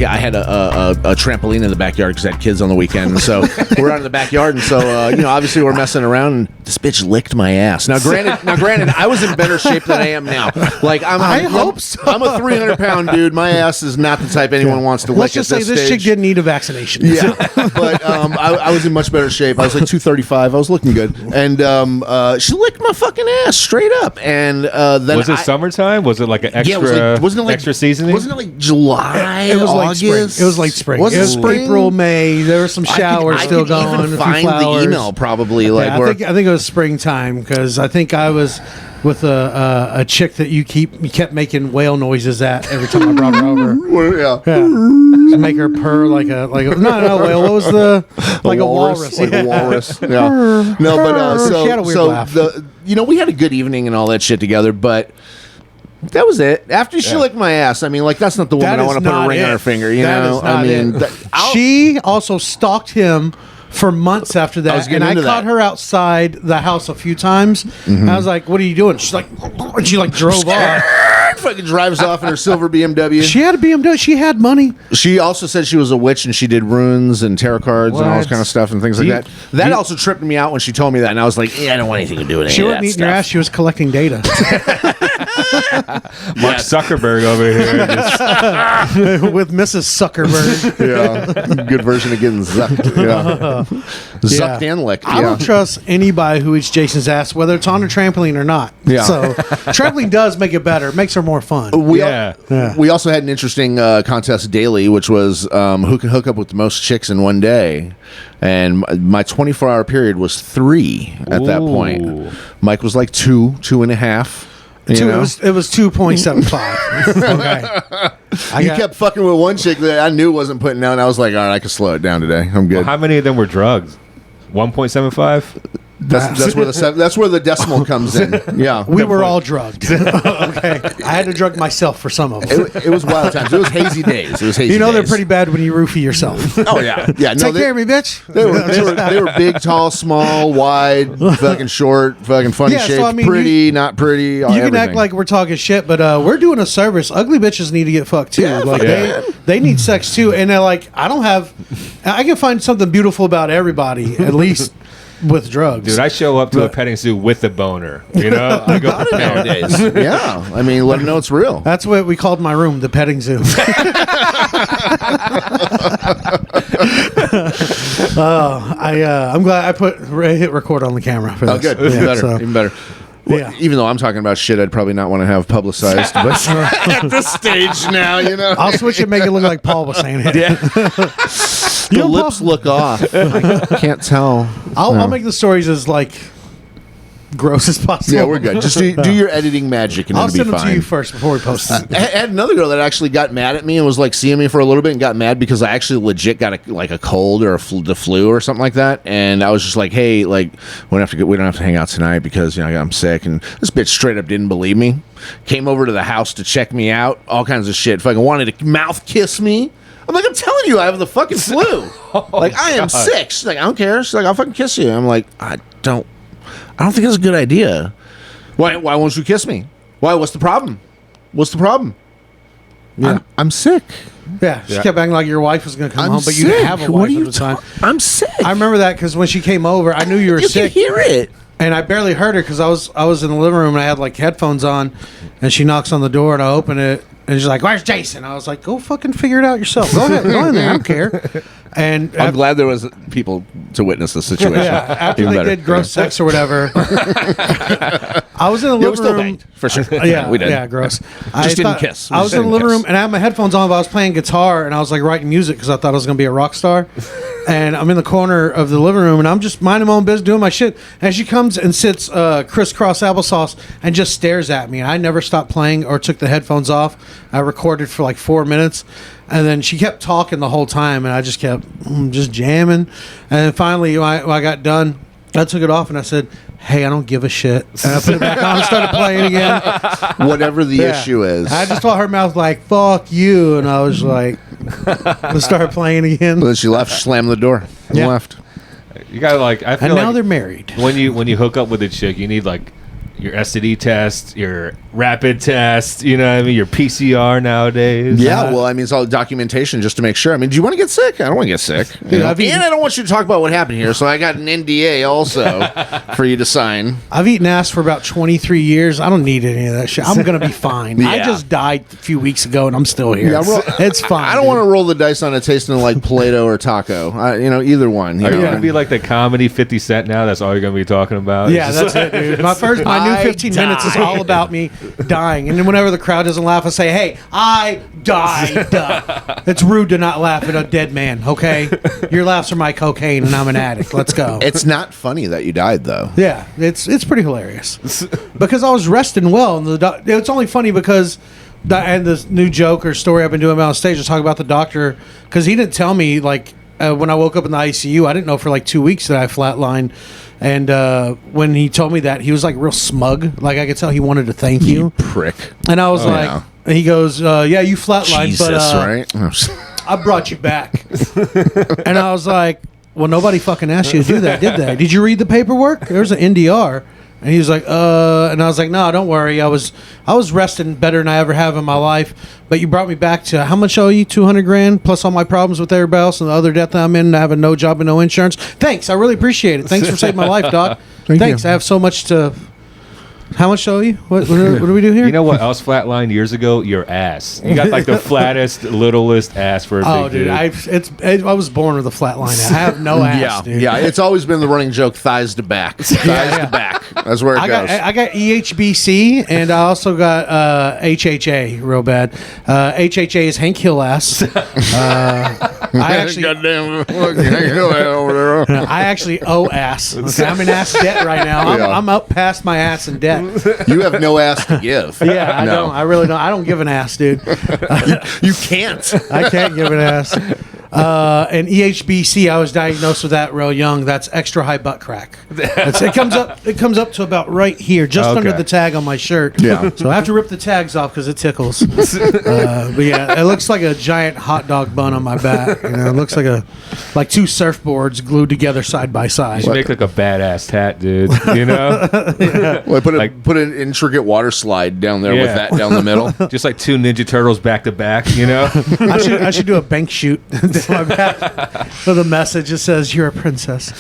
I had a trampoline in the backyard because I had kids on the weekend. And so we're out in the backyard, and so obviously we're messing around, and this bitch licked my ass. Now, granted, I was in better shape than I am now. Like I hope so. I'm a 300-pound dude. My ass is not the type anyone wants to lick. Let's just say this chick didn't need a vaccination. Yeah, but I was in much better shape. I was like 235. I was looking good, and she licked my fucking ass straight up. And then was it summertime? Was it like an extra? Wasn't it like extra seasoning? Wasn't it like July? It was August? like spring. It was like spring. Was it was spring? April, May. There were some showers still going. I could even a few find flowers. the email probably. Like I think it was springtime because I think I was with a chick that you kept making whale noises at every time I brought her over. Yeah. To make her purr like a not a whale. What was the like a walrus? Like a walrus. Yeah. No, but She had a weird laugh. We had a good evening and all that shit together, but that was it. After she licked my ass, I mean, like that's not the woman I want to put a ring on her finger. You know, I mean, she also stalked him for months after that, and I caught her outside the house a few times. And I was like, "What are you doing?" She's like, and she like drove off. Fucking drives off in her silver BMW. She had a BMW. She had money. She also said she was a witch and she did runes and tarot cards and all this kind of stuff and things like that. That also tripped me out when she told me that, and I was like, I don't want anything to do with any She of wasn't that eating your ass. She was collecting data. Mark Zuckerberg over here. With Mrs. Zuckerberg. Yeah, good version of getting zucked. Yeah, zucked and licked. I don't trust anybody who eats Jason's ass, whether it's on a trampoline or not. Yeah. So trampoline does make it better. It makes her more fun. We also had an interesting contest daily, which was who can hook up with the most chicks in one day. And my 24-hour period was 3 at that point. Mike was like 2.5. It was 2.75. Okay. You kept fucking with one chick that I knew wasn't putting down. I was like, all right, I can slow it down today. I'm good. Well, how many of them were drugs? 1.75. That's where the decimal comes in. Yeah, we were all drugged. Okay, I had to drug myself for some of them. It was wild times. It was hazy days. They're pretty bad when you roofie yourself. Oh yeah. No, take care of me, bitch. They were big, tall, small, wide, fucking short, fucking funny shaped, so, pretty, not pretty. You can act like we're talking shit, but we're doing a service. Ugly bitches need to get fucked too. Yeah, they need sex too, and they're like, I can find something beautiful about everybody at least. With drugs, dude, I show up to a petting zoo with a boner. You know, I go nowadays. Yeah, I mean, let them know it's real. That's what we called my room, the petting zoo. I'm glad I hit record on the camera for this. Oh, good, even better. Well, even though I'm talking about shit, I'd probably not want to have publicized, but at this stage now, I'll switch it and make it look like Paul was saying it. Yeah. The lips look off. I can't tell. I'll make the stories as gross as possible. Yeah, we're good. Just do your editing magic and I'll it'll be fine. send them to you first before we post them. I had another girl that actually got mad at me and was like seeing me for a little bit and got mad because I actually legit got a cold or the flu or something like that. And I was just like, hey, we don't have to hang out tonight because I'm sick. And this bitch straight up didn't believe me. Came over to the house to check me out. All kinds of shit. Fucking wanted to mouth kiss me. I'm like, I'm telling you, I have the fucking flu. I am sick. She's like, I don't care. She's like, I'll fucking kiss you. I'm like, I don't think that's a good idea. Why won't you kiss me? Why? What's the problem? Yeah. I'm sick. Yeah, she kept acting like your wife was going to come home, but you didn't have a wife at the time. I'm sick. I remember that because when she came over, I knew you were sick. You can hear it. And I barely heard her because I was in the living room and I had headphones on, and she knocks on the door and I open it and she's like, "Where's Jason?" I was like, "Go fucking figure it out yourself. Go ahead, go in there. I don't care." And I'm glad there was people to witness the situation. Yeah, after they did gross sex or whatever, I was in the living room. Banged, for sure. Yeah, we did. Yeah, gross. Just didn't kiss. I was in the living room and I had my headphones on, but I was playing guitar and I was writing music because I thought I was going to be a rock star. And I'm in the corner of the living room and I'm just minding my own business, doing my shit. And she comes and sits crisscross applesauce and just stares at me. I never stopped playing or took the headphones off. I recorded for 4 minutes. And then she kept talking the whole time, and I just kept just jamming. And then finally, when I got done, I took it off, and I said, "Hey, I don't give a shit." And I put it back on and started playing again. Whatever the issue is. I just saw her mouth "fuck you," and I was like, let's start playing again. And then she left, slammed the door, and left. You gotta I feel and now they're married. When you hook up with a chick, you need your STD test, your rapid test, you know what I mean, your PCR nowadays. Yeah, well, I mean, it's all documentation just to make sure. I mean, do you want to get sick? I don't want to get sick. You know? I've eaten- And I don't want you to talk about what happened here, so I got an NDA also for you to sign. I've eaten ass for about 23 years. I don't need any of that shit. I'm going to be fine. I Yeah. just died a few weeks ago, and I'm still here. It's fine. I don't want to roll the dice on it tasting like Play-Doh or taco. Either one. Are you know? going to be like the comedy 50 Cent now? That's all you're going to be talking about? Yeah, It's just that's it, dude. My new I 15 minutes is all about me dying. And then whenever the crowd doesn't laugh, I say, hey, I died. It's rude to not laugh at a dead man, okay? Your laughs are my cocaine, and I'm an addict. Let's go. It's not funny that you died, though. Yeah, it's pretty hilarious. Because I was resting well. And it's only funny because... And this new joke or story I've been doing on stage is talking about the doctor, because he didn't tell me, like, when I woke up in the ICU, I didn't know for like 2 weeks that I flatlined. And when he told me that, he was like real smug. Like, I could tell he wanted to thank you. Prick. And I was like, yeah. he goes, yeah, you flatlined, Jesus, but right? I brought you back. And I was like, well, nobody fucking asked you to do that, did they? Did you read the paperwork? There's an NDR. And he was like, and I was like, no, don't worry. I was resting better than I ever have in my life. But you brought me back to, how much owe you? 200 grand plus all my problems with everybody else and the other debt that I'm in, and having no job and no insurance. Thanks. I really appreciate it. Thanks for saving my life, Doc. Thanks. I have so much to... How much owe you? What do we do here? You know what else flatlined years ago? Your ass. You got like the flattest, littlest ass for a big dude. I was born with a flat line. I have no ass, Yeah, dude. yeah. It's always been the running joke: thighs to back, thighs to back. That's where it goes. I got EHBC, and I also got HHA real bad. HHA is Hank Hill ass. I actually Goddamn, look, over there. I actually owe ass. Okay, I'm in ass debt right now. Yeah. I'm up past my ass in debt. You have no ass to give. Yeah, I No. don't. I really don't. I don't give an ass, dude. You can't. I can't give an ass. And EHBC, I was diagnosed with that real young. That's extra high butt crack. It comes up to about right here, just Okay. under the tag on my shirt. Yeah. So I have to rip the tags off because it tickles. But yeah, it looks like a giant hot dog bun on my back. You know, it looks like two surfboards glued together side by side. You should make like a badass tat, dude. You know, Well, I Like- put an intricate water slide down there with Yeah. that down the middle. just like two Ninja Turtles back to back. You know, I should do a bank shoot down my back with a message that says "You're a princess."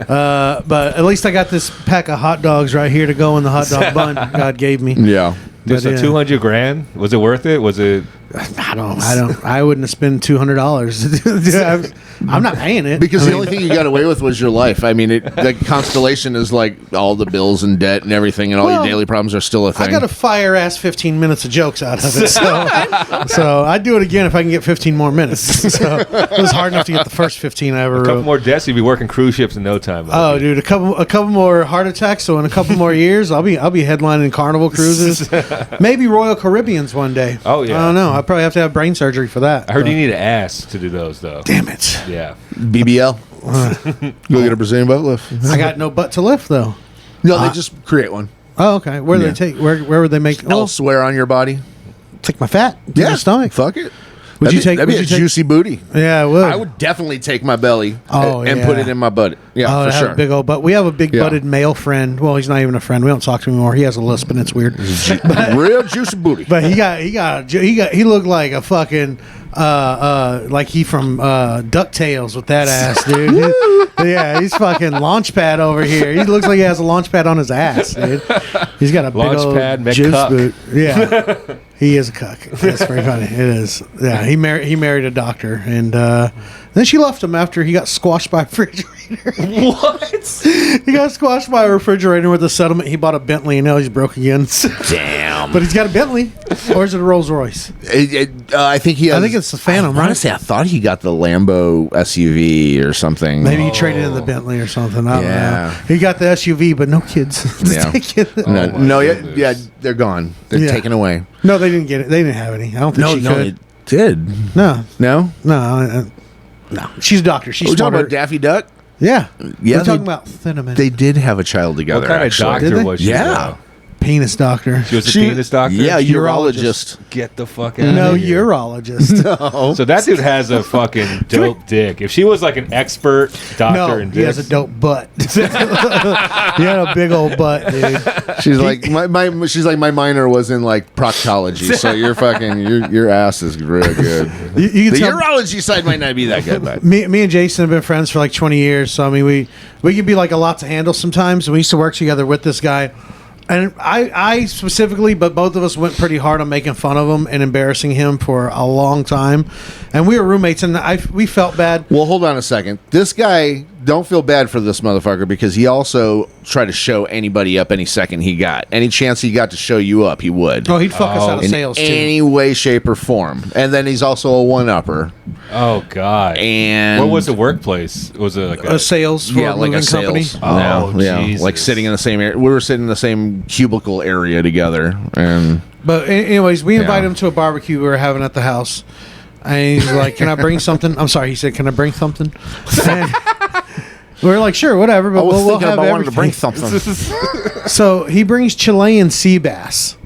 But at least I got this pack of hot dogs right here to go in the hot dog bun God gave me. Yeah. just But, a yeah. 200 grand. Was it worth it? Was it? I wouldn't have spent $200. I'm not paying it Because the only thing you got away with was your life. I mean, the Constellation is like all the bills and debt and everything, and all Well, your daily problems are still a thing. I got a fire ass 15 minutes of jokes out of it, so I'd do it again if I can get 15 more minutes. So it was hard enough to get the first 15 I ever A couple wrote. more deaths, you'd be working cruise ships in no time. Oh, dude, a couple more heart attacks. So in a couple more years, I'll be headlining Carnival cruises, maybe Royal Caribbean's one day. Oh, yeah. I don't know. I probably have to have brain surgery for that. I heard you need an ass to do those, though. Damn it! Yeah. BBL. Go get a Brazilian butt lift. I got no butt to lift though. No, they just create one Oh, okay. Where do Yeah. they take? Where would they make? Well, elsewhere on your body. take my fat. Take my stomach. Fuck it. Would you take? That'd be Would a you take? juicy booty. Yeah, I would. I would definitely take my belly Oh, and put yeah. it in my butt. Yeah, Oh, for I have sure. a big old butt. We have a big Yeah. butted male friend. Well, he's not even a friend. We don't talk to him anymore. He has a lisp, and it's weird. Real juicy booty. But he looked like a fucking like he from DuckTales with that ass, dude. Yeah, he's fucking Launchpad over here. He looks like he has a Launchpad on his ass, dude. He's got a big old Launchpad juice McCuck. boot. Yeah, he is a cuck. That's very funny. It is. Yeah, he married a doctor, and then she left him after he got squashed by a refrigerator. What? He got squashed by a refrigerator with a settlement. He bought a Bentley, and now he's broke again. Damn. But he's got a Bentley, or is it a Rolls Royce? I think he has. I think it's the Phantom, right? Honestly, I thought he got the Lambo SUV or something. Maybe he traded in the Bentley or something. I don't Yeah. know. He got the SUV, but no kids. Yeah. Oh, No, yeah, they're gone. They're Yeah. taken away. No, they didn't get it. They didn't have any. I don't think she they could. did. No, No? no. She's a doctor. She's Are we talking smarter. about Daffy Duck? Yeah. Yeah, We're talking they- about Cinnamon. They did have a child together. What kind actually. of Did doctor they? was she? Yeah. though? penis doctor. She was a penis doctor? Yeah, Urologist. urologist. Get the fuck out No, of here. urologist. So that dude has a fucking dope dick. If she was like an expert doctor No, in he has dicks, a dope butt. He had a big old butt, dude. She's like my minor was in like proctology, so your fucking your ass is real good. You The can tell urology side might not be that good, but me and Jason have been friends for like 20 years. So I mean, we could be like a lot to handle sometimes. And we used to work together with this guy. And I specifically, but both of us went pretty hard on making fun of him and embarrassing him for a long time. And we were roommates, and we felt bad. well, hold on a second. This guy, don't feel bad for this motherfucker because he also tried to show anybody up any second he got. Any chance he got to show you up, he would. Oh, he'd fuck us out of in sales too. any way, shape, or form. And then he's also a one-upper. oh god. And What was the workplace? Was it like A sales for yeah, a like moving a company. sales. Oh, yeah, Jesus. like sitting in the same area. We were sitting in the same cubicle area together, and But anyways, we invited Yeah. him to a barbecue we were having at the house. And he's like, "Can I bring something?" I'm sorry, he said, "Can I bring something?" And we were like, "Sure, whatever." But we'll have everything. something. So he brings Chilean sea bass.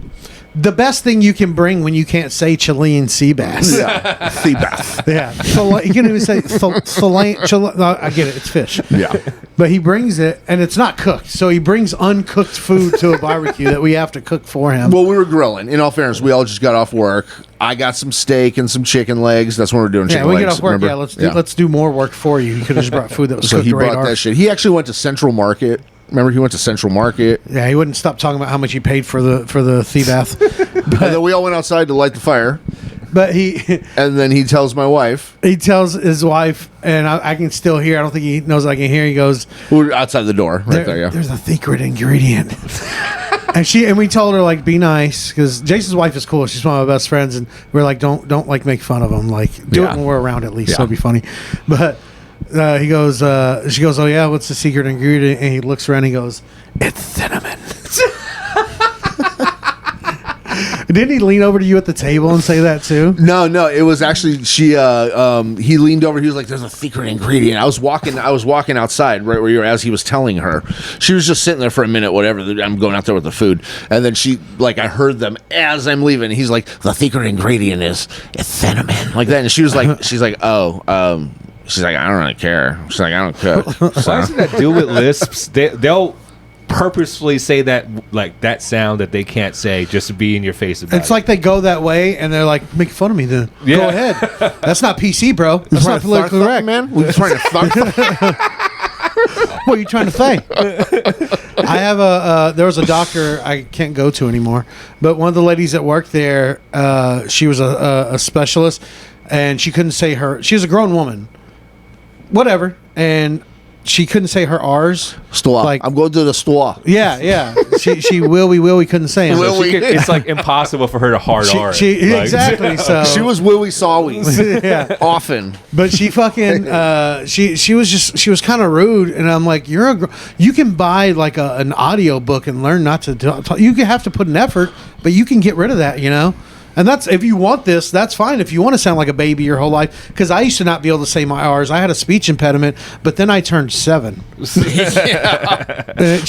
The best thing you can bring when you can't say Chilean sea bass. yeah, sea bass. Yeah. So you can even say I get it. It's fish. Yeah. But he brings it, and it's not cooked. So he brings uncooked food to a barbecue that we have to cook for him. Well, we were grilling. In all fairness, we all just got off work. I got some steak and some chicken legs. That's when we were doing Yeah, chicken we legs. get off work. remember? Yeah, let's do more work for you. You could have just brought food that was So cooked he right. brought that shit. He actually went to Central Market. Remember, he went to Central Market, Yeah, he wouldn't stop talking about how much he paid for the sea bath. and then we all went outside to light the fire. But he And then he tells my wife, tells his wife, and I can still hear. I don't think he knows I can hear. He goes, we were outside the door, right there. Yeah. "There's a secret ingredient." And we told her like, be nice, because Jason's wife is cool. She's one of my best friends, and we're like, don't like make fun of him. Like, do Yeah. it when we're around at least. Yeah. So it'll be funny. But she goes, "Oh yeah, what's the secret ingredient?" And he looks around. And he goes, "It's cinnamon." Didn't he lean over to you at the table and say that too? No, it was actually he leaned over. He was like, "There's a secret ingredient." I was walking outside right where you were as he was telling her. She was just sitting there for a minute, whatever. I'm going out there with the food, and then I heard them as I'm leaving. He's like, "The secret ingredient is it's cinnamon," like that. And she was like, "Oh, she's like, I don't really care." She's like, "I don't cook." Why doesn't that do with lisps? They'll purposefully say that like that sound that they can't say just to be in your face about It's like they go that way and they're like, make fun of me then. Yeah. Go ahead. That's not PC, bro. That's not politically correct. man. We're trying to thunk. What are you trying to say? I have there was a doctor I can't go to anymore, but one of the ladies that worked there, she was a specialist, and she couldn't say she was a grown woman. Whatever. And she couldn't say her R's. Store. Like, I'm going to the store. yeah. She we couldn't say them. Will we? it's like impossible for her to hard R. it. Like- Exactly. So She was Willie Sawies. yeah. Often. But she fucking she was kind of rude, and I'm like, you can buy like an audio book and learn not to talk. You can have to put an effort, but you can get rid of that, you know. And that's, if you want this, that's fine. If you want to sound like a baby your whole life, because I used to not be able to say my R's. I had a speech impediment, but then I turned 7.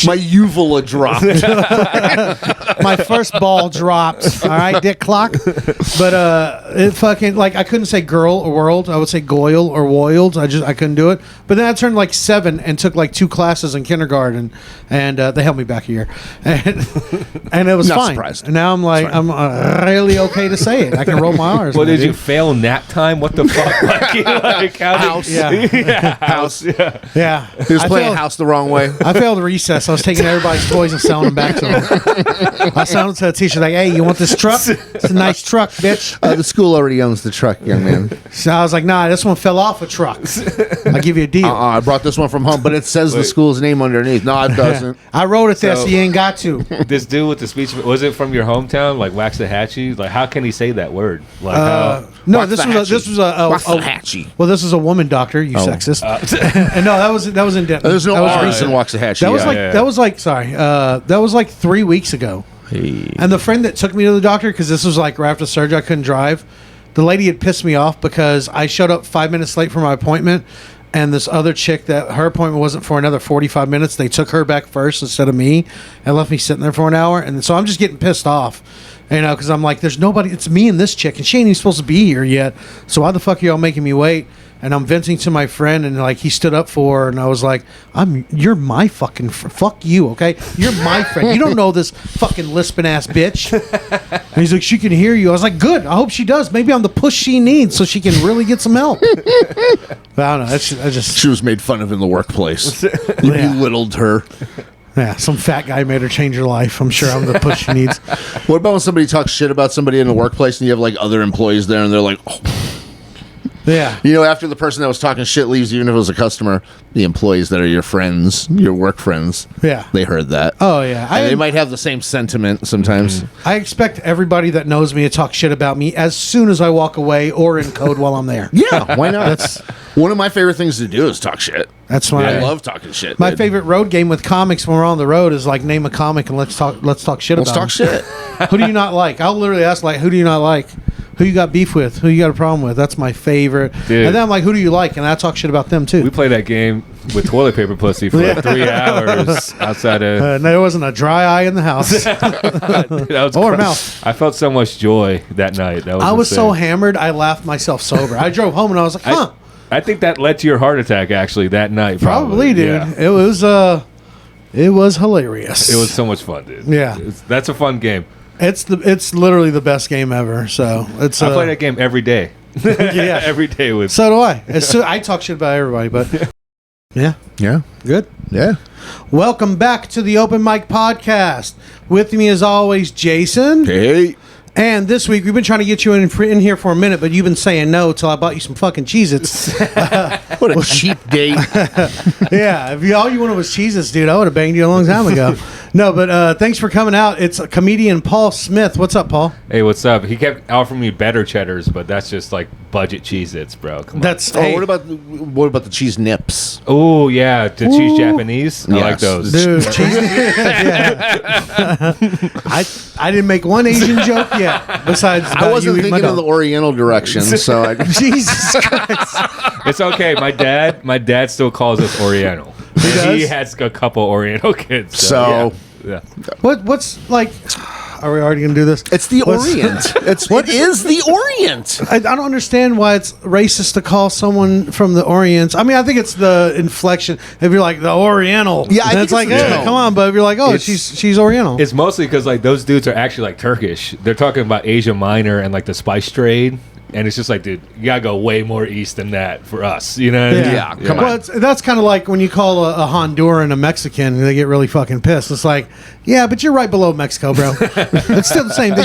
My uvula dropped. My first ball dropped. All right, dick clock. But it fucking, like, I couldn't say girl or world. I would say goyle or woiled. I couldn't do it. But then I turned like 7 and took like 2 classes in kindergarten, and they helped me back a year, and it was Not fine. surprised. And now I'm like, I'm really okay to say it. I can roll my R's. Well, now, did you dude. fail nap time? What the fuck? Like, how did- House. Yeah, House. yeah. He was I playing failed- house the wrong way. I failed recess. I was taking everybody's toys and selling them back to them. I sounded to the teacher like, "Hey, you want this truck? It's a nice truck, bitch." The school already owns the truck, young man. So I was like, "Nah, this one fell off a truck. I'll give you a deal." I brought this one from home, but it says the school's name underneath. No, it doesn't. I wrote it there, so So- you ain't got to. This dude with the speech, was it from your hometown, like Waxahachie? Like, how can he say that word? Like, how? No, What's this the was hatchie? this was a What's the hatchie? well, this is a woman doctor. You sexist. And no, that was in Denton. There's no that was R recent. in Waxahachie. That was yeah. like yeah. that was like sorry. That was like 3 weeks ago. And the friend that took me to the doctor, because this was like right after surgery, I couldn't drive. The lady had pissed me off because I showed up 5 minutes late for my appointment, and this other chick that her appointment wasn't for another 45 minutes. They took her back first instead of me and left me sitting there for an hour. And so I'm just getting pissed off, because I'm like, there's nobody. It's me and this chick, and she ain't even supposed to be here yet. So why the fuck are y'all making me wait? And I'm venting to my friend, and like he stood up for her, and I was like, you're my fucking fuck you, okay? You're my friend. You don't know this fucking lisping ass bitch. And he's like, she can hear you. I was like, good. I hope she does. Maybe I'm the push she needs so she can really get some help. But I don't know. She was made fun of in the workplace. You Yeah. belittled her. Yeah, some fat guy made her change her life. I'm sure I'm the push she needs. What about when somebody talks shit about somebody in the workplace and you have like other employees there and they're like, oh. Yeah. After the person that was talking shit leaves, even if it was a customer, the employees that are your friends, your work friends, Yeah. they heard that. Oh, yeah. And they might have the same sentiment sometimes. I expect everybody that knows me to talk shit about me as soon as I walk away or in code while I'm there. Yeah, why not? That's one of my favorite things to do is talk shit. That's why I love talking shit. my dude. favorite road game with comics when we're on the road is like name a comic and let's talk shit Let's about talk shit. Who do you not like? I'll literally ask like, who do you not like? Who you got beef with? Who you got a problem with? That's my favorite. Dude. And then I'm like, who do you like? And I talk shit about them too. We played that game with toilet paper pussy for like 3 hours outside of. And there wasn't a dry eye in the house. Dude, that was Or cra- mouth. I felt so much joy that night. That was I was so insane. hammered, I laughed myself sober. I drove home and I was like, huh. I think that led to your heart attack actually that night. Probably, dude. Yeah. It was hilarious. It was so much fun, dude. Yeah. That's a fun game. It's literally the best game ever. So it's I play that game every day. yeah. Every day with. So do I. I talk shit about everybody, but yeah, Yeah, good. yeah. Welcome back to the Open Mic Podcast. With me as always, Jason. Hey. And this week we've been trying to get you in here for a minute, but you've been saying no till I bought you some fucking Cheez-Its. What a cheap date. Yeah, if all you wanted was Cheez-Its, dude, I would have banged you a long time ago. No, but thanks for coming out. It's comedian Paul Smith. What's up, Paul? Hey, what's up? He kept offering me better cheddars, but that's just like budget Cheez-Its, bro. Come on. That's Oh, hey, what about the cheese nips? Oh yeah, the cheese Ooh. Japanese. I like Yes. those. dude, cheese. Yeah. I didn't make one Asian joke yet. Besides, I wasn't thinking of the Oriental direction, so I. Jesus Christ. It's okay. My dad still calls us Oriental. He does? has a couple Oriental kids. So- yeah. What's like? Are we already gonna do this? It's the What's- Orient. It is the Orient. I don't understand why it's racist to call someone from the Orient. I mean, I think it's the inflection. If you're like the Oriental, Yeah, I then think it's like, it's the hey, tone. come on. But if you're like, oh, It's- she's Oriental. It's mostly because like those dudes are actually like Turkish. They're talking about Asia Minor and like the spice trade, and it's just like, dude, you gotta go way more east than that for us. You know? Yeah, come Well, on. that's kind of like when you call a Honduran a Mexican, they get really fucking pissed. It's like, yeah, but you're right below Mexico, bro. It's still the same.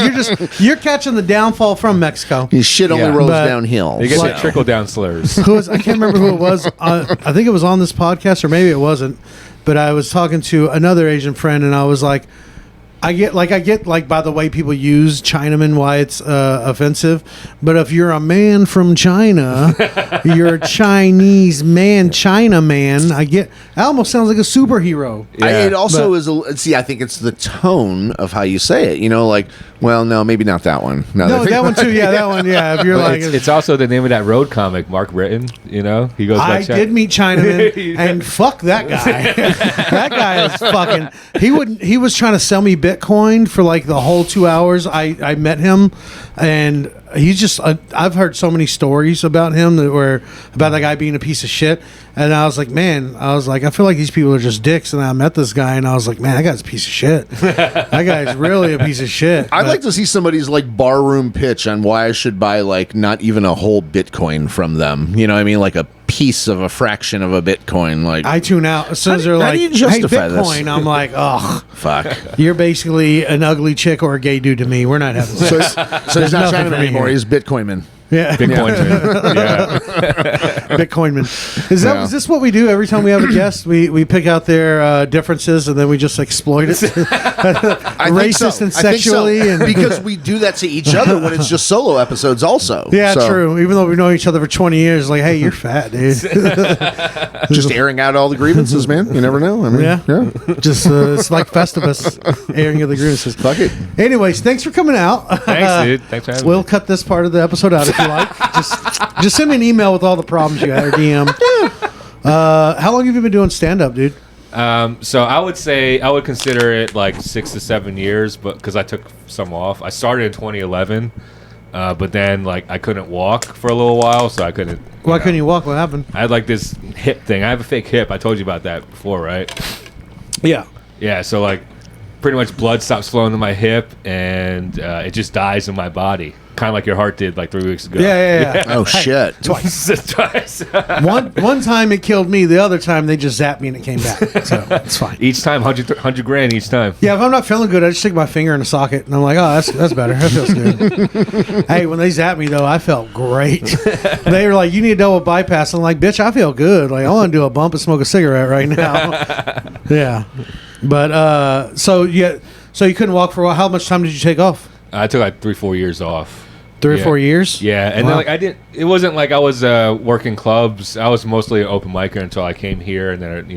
You're catching the downfall from Mexico. His shit only Yeah. rolls But- downhill. They get so. the trickle down slurs. I can't remember who it was. I think it was on this podcast, or maybe it wasn't. But I was talking to another Asian friend, and I was like, I get by the way people use Chinaman, why it's offensive. But if you're a man from China, you're a Chinese man, China man. I get. That almost sounds like a superhero. Yeah. It also But- is. See, I think it's the tone of how you say it. You know, like, well, no, maybe not that one. No, that one too. Yeah, that one. Yeah, if you're But like, it's also the name of that road comic, Mark Britton. You know, he goes. by I did meet Chinaman, and fuck that guy. That guy is fucking. He was trying to sell me Bitcoin for like the whole 2 hours. I met him, and he's just. I've heard so many stories about him that were about that guy being a piece of shit, and I was like, man, I feel like these people are just dicks. And I met this guy, and I was like, man, that guy's a piece of shit. That guy's really a piece of shit. I'd But- like to see somebody's like barroom pitch on why I should buy like not even a whole Bitcoin from them. You know what I mean? Like a piece of a fraction of a Bitcoin. Like, I tune out as soon as How they're do like, you "Hey, justify this?" Bitcoin." I'm like, "Ugh, fuck. you're basically an ugly chick or a gay dude to me. We're not having So, sex." so he's not nothing Chinaman for me anymore. here. He's Bitcoinman. Yeah, Bitcoin. Yeah. Bitcoinman. Yeah. Is this what we do every time we have a guest? We pick out their differences and then we just exploit it, I think racist so. and I think so. sexually, and because we do that to each other when it's just solo episodes. Also, yeah, So, true. Even though we've known each other for 20 years, like, hey, you're fat, dude. Just airing out all the grievances, man. You never know. I mean, Yeah. Just it's like Festivus, airing of the grievances. Fuck it. Anyways, thanks for coming out. Thanks, dude. Thanks for having We'll me. cut this part of the episode out if you like. Just send me an email with all the problems you had or DM. How long have you been doing stand up, dude? So I would consider it like 6 to 7 years, but because I took some off. I started in 2011, but then like I couldn't walk for a little while, so I couldn't. Why couldn't you walk? What happened? I had like this hip thing. I have a fake hip. I told you about that before, right? Yeah. Yeah. So like, pretty much blood stops flowing to my hip, and it just dies in my body, kind of like your heart did like 3 weeks ago. Yeah. Oh shit! Twice. One time it killed me. The other time they just zapped me and it came back. So it's fine. Each time, 100 grand each time. Yeah, if I'm not feeling good, I just stick my finger in a socket and I'm like, oh, that's better. That feels good. Hey, when they zapped me though, I felt great. They were like, you need a double bypass. I'm like, bitch, I feel good. Like I want to do a bump and smoke a cigarette right now. Yeah, but so you couldn't walk for a while. How much time did you take off? I took like 3-4 years off. 3 or 4 years? Yeah, and Wow. then like I didn't. It wasn't like I was working clubs. I was mostly an open micer until I came here, and then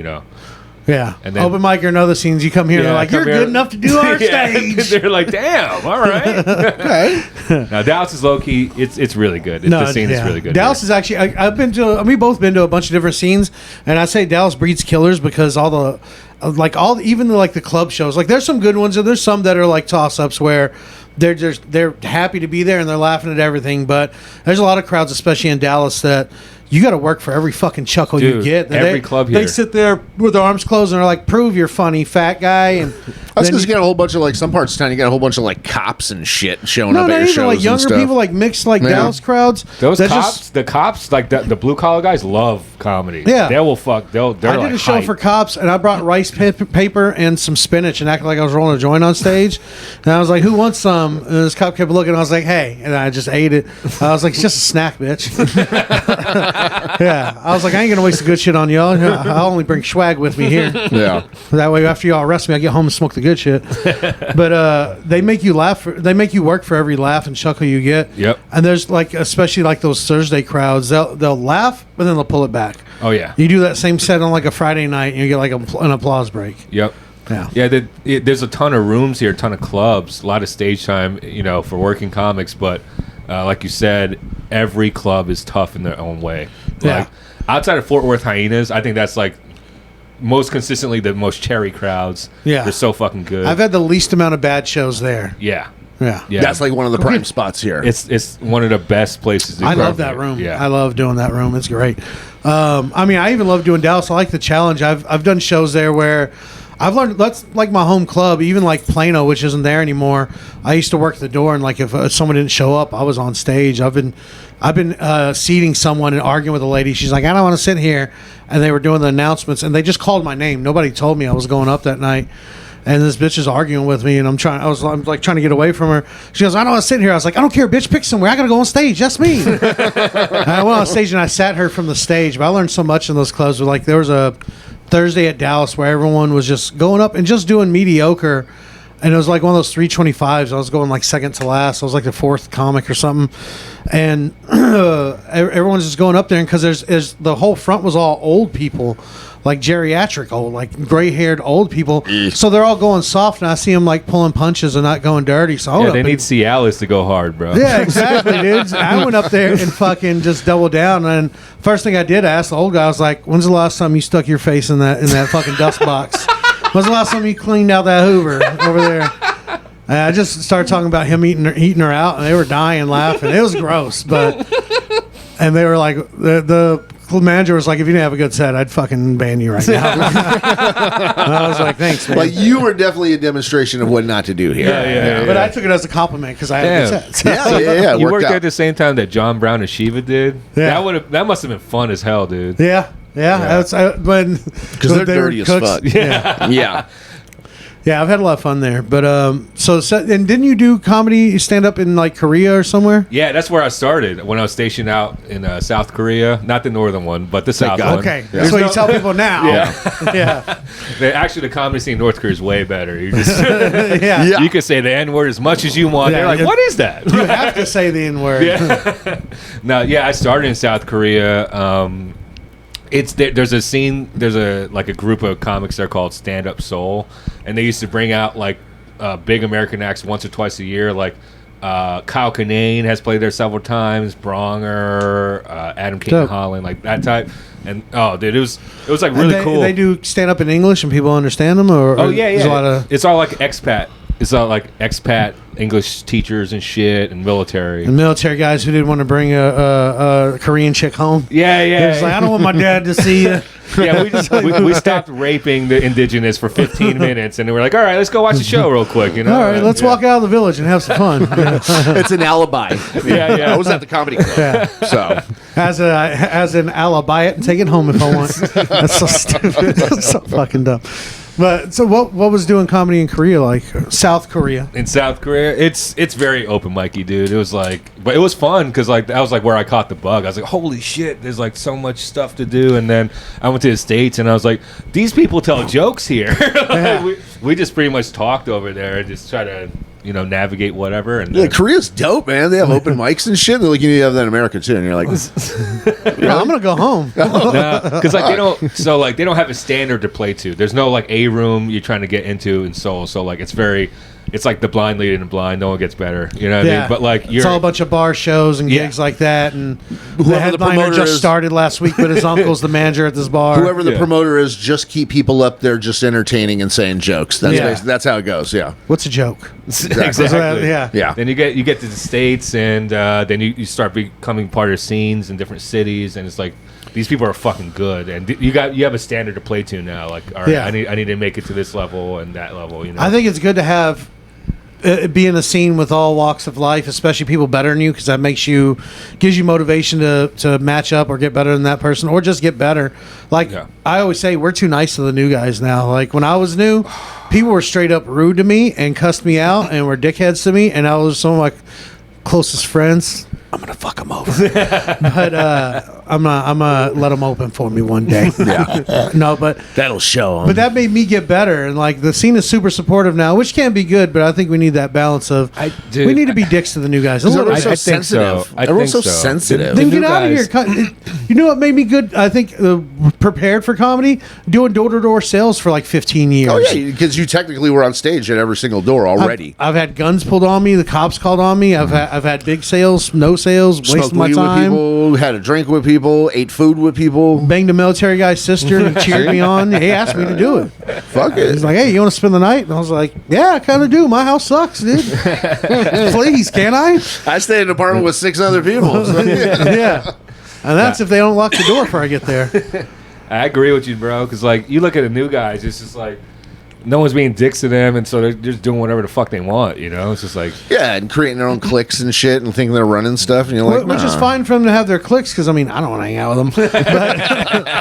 Yeah. And then- Open mic or another scenes, you come here and they're like, come you're here- good enough to do our Yeah, stage. They're like, damn, all right. Okay. Now Dallas is low key. It's really good. The scene is really good. Dallas here. is actually. I've been to. We've both been to a bunch of different scenes, and I say Dallas breeds killers because even the club shows. Like there's some good ones, and there's some that are like toss ups where they're happy to be there and they're laughing at everything. But there's a lot of crowds, especially in Dallas, that you got to work for every fucking chuckle you Dude, get. every club They here. sit there with their arms closed and they're like, "Prove you're funny, fat guy." And That's then because you got a whole bunch of like some parts of town. You got a whole bunch of like cops and shit showing no, up at not your even shows like and younger stuff. people, like mixed Yeah. Dallas crowds. Those that cops, just- the cops, like the blue collar guys, love comedy. Yeah. they will fuck. They're I like did a show hype. for cops, and I brought rice paper and some spinach, and acted like I was rolling a joint on stage. And I was like, "Who wants some?" And this cop kept looking. I was like, "Hey," and I just ate it. I was like, "It's just a snack, bitch." Yeah, I was like, "I ain't gonna waste the good shit on y'all. I'll only bring swag with me here. Yeah. That way, after y'all arrest me, I get home and smoke the good shit." But they make you laugh. They make you work for every laugh and chuckle you get. Yep. And there's like, especially like those Thursday crowds, they'll laugh, but then they'll pull it back. Oh yeah. You do that same set on like a Friday night, and you get like an applause break. Yep. Yeah. Yeah, there's a ton of rooms here, a ton of clubs, a lot of stage time, for working comics. But like you said, every club is tough in their own way. Yeah. Like outside of Fort Worth Hyenas, I think that's like most consistently the most cherry crowds. Yeah. They're so fucking good. I've had the least amount of bad shows there. yeah. Yeah. Yeah. That's like one of the prime spots here. It's one of the best places to I go love that here. room. Yeah. I love doing that room. It's great. I mean, I even love doing Dallas. I like the challenge. I've done shows there where I've learned that's like my home club, even like Plano, which isn't there anymore. I used to work the door, and like if someone didn't show up, I was on stage. I've been seating someone and arguing with a lady. She's like, "I don't want to sit here," and they were doing the announcements, and they just called my name. Nobody told me I was going up that night. And this bitch is arguing with me, and I'm like trying to get away from her. She goes, "I don't want to sit here." I was like, "I don't care, bitch. Pick somewhere. I gotta go on stage. That's me." And I went on stage and I sat her from the stage. But I learned so much in those clubs. Like there was a Thursday at Dallas where everyone was just going up and just doing mediocre. And it was like one of those 325s. I was going like second to last. I was like the fourth comic or something. And everyone's just going up there. And because there's the whole front was all old people, like geriatric old, like gray-haired old people. So they're all going soft. And I see them like pulling punches and not going dirty. So hold Yeah, up. they need Cialis to go hard, bro. Yeah, exactly, dude. I went up there and fucking just doubled down. And first thing I did, I asked the old guy, I was like, "When's the last time you stuck your face in that fucking dust box? When's the last time you cleaned out that Hoover over there?" And I just started talking about him eating her out, and they were dying laughing. It was gross, and they were like, the manager was like, "If you didn't have a good set, I'd fucking ban you right now." I was like, "Thanks, man." like you were definitely a demonstration of what not to do here. Yeah. But I took it as a compliment because I had a good set. Yeah. It You worked worked out. there at the same time that John Brown and Shiva did. Yeah. That must have been fun as hell, dude. Yeah. That's when Because they're they were dirty as cooks. fuck. Yeah. Yeah. Yeah, I've had a lot of fun there. But and didn't you do comedy stand up in like Korea or somewhere? Yeah, that's where I started when I was stationed out in South Korea, not the northern one, but the south God. one. Okay, Yeah. that's what you tell people now. Yeah. yeah, Actually, the comedy scene in North Korea is way better. You just yeah. Yeah. you can say the N word as much as you want. Yeah, They're like, you- what is that? You have to say the N word. Yeah. No, yeah, I started in South Korea. There's a scene. There's a group of comics there called Stand Up Soul, and they used to bring out like big American acts once or twice a year. Like Kyle Kinane has played there several times. Bronger, Adam King Dope. Holland, like that type. And oh, dude, it was like And really cool. They do stand up in English and people understand them, or Oh yeah, there's yeah. a lot of It's all like expat. It's all like expat English teachers and shit and military. and military guys who didn't want to bring a Korean chick home. Yeah, yeah. It's like, I don't want my dad to see you. Yeah, we stopped raping the indigenous for 15 minutes, and then we're like, all right, let's go watch the show real quick. You know, All right, let's Yeah. walk out of the village and have some fun. Yeah. It's an alibi. Yeah, yeah. I was at the comedy club. Yeah. So As an alibi it and take it home if I want. That's so stupid. That's so fucking dumb. But so what was doing comedy in Korea like? South Korea. In South Korea, it's very open micy, dude. It was like, but it was fun because like that was like where I caught the bug. I was like, holy shit, there's like so much stuff to do. And then I went to the States and I was like, these people tell jokes here. Like, we just pretty much talked over there and just try to navigate whatever. And yeah, then, Korea's dope, man. They have open mics and shit. They're like, you need to have that in America too. And you're like, Yeah, I'm gonna go home. because like they don't have a standard to play to. There's no like a room you're trying to get into in Seoul. So like it's like the blind leading the blind. No one gets better. You know what I mean? But like it's all a bunch of bar shows and Yeah. gigs like that. And the Whoever the headliner promoter just is- started last week, but his uncle's the manager at this bar. whoever the Yeah. promoter is, just keep people up there, just entertaining and saying jokes. That's Yeah. that's how it goes. Yeah, What's a joke? exactly. Yeah. yeah. Then you get to the States, and then you start becoming part of scenes in different cities, and it's like these people are fucking good, and you have a standard to play to now. Like, all right, Yeah. I need to make it to this level and that level. You know, I think it's good to have be in a scene with all walks of life, especially people better than you, because that gives you motivation to match up or get better than that person, or just get better. Like Yeah. I always say, we're too nice to the new guys now. Like when I was new, people were straight up rude to me and cussed me out and were dickheads to me, and I was some of my closest friends. I'm gonna fuck them over, but I'm gonna let them open for me one day. Yeah. No, but That'll show 'em. but that made me get better, and like the scene is super supportive now, which can be good. But I think we need that balance of dude, we need to be dicks to the new guys. A Because little everyone's bit. so I think so. sensitive. I Everyone's so think so. sensitive. Then the get new out of here. guys- You know what made me good? I think prepared for comedy, doing door-to-door sales for like 15 years. Oh yeah, because you technically were on stage at every single door already. I've had guns pulled on me. The cops called on me. I've had big sales, no sales, Smoked wasting my weed time. with people, had a drink with people, ate food with people. Banged a military guy's sister and he cheered me on. He asked me to do it. Fuck it. He's like, "Hey, you want to spend the night?" And I was like, "Yeah, I kind of do. My house sucks, dude. Please, can I?" I stayed in an apartment with 6 other people. So, yeah. Yeah. And that's if they don't lock the door before I get there. I agree with you, bro. Because like you look at the new guys, it's just like no one's being dicks to them, and so they're just doing whatever the fuck they want. You know, it's just like Yeah, and creating their own cliques and shit and thinking they're running stuff. And you're like, Which is nah. fine for them to have their clicks, because, I mean, I don't want to hang out with them.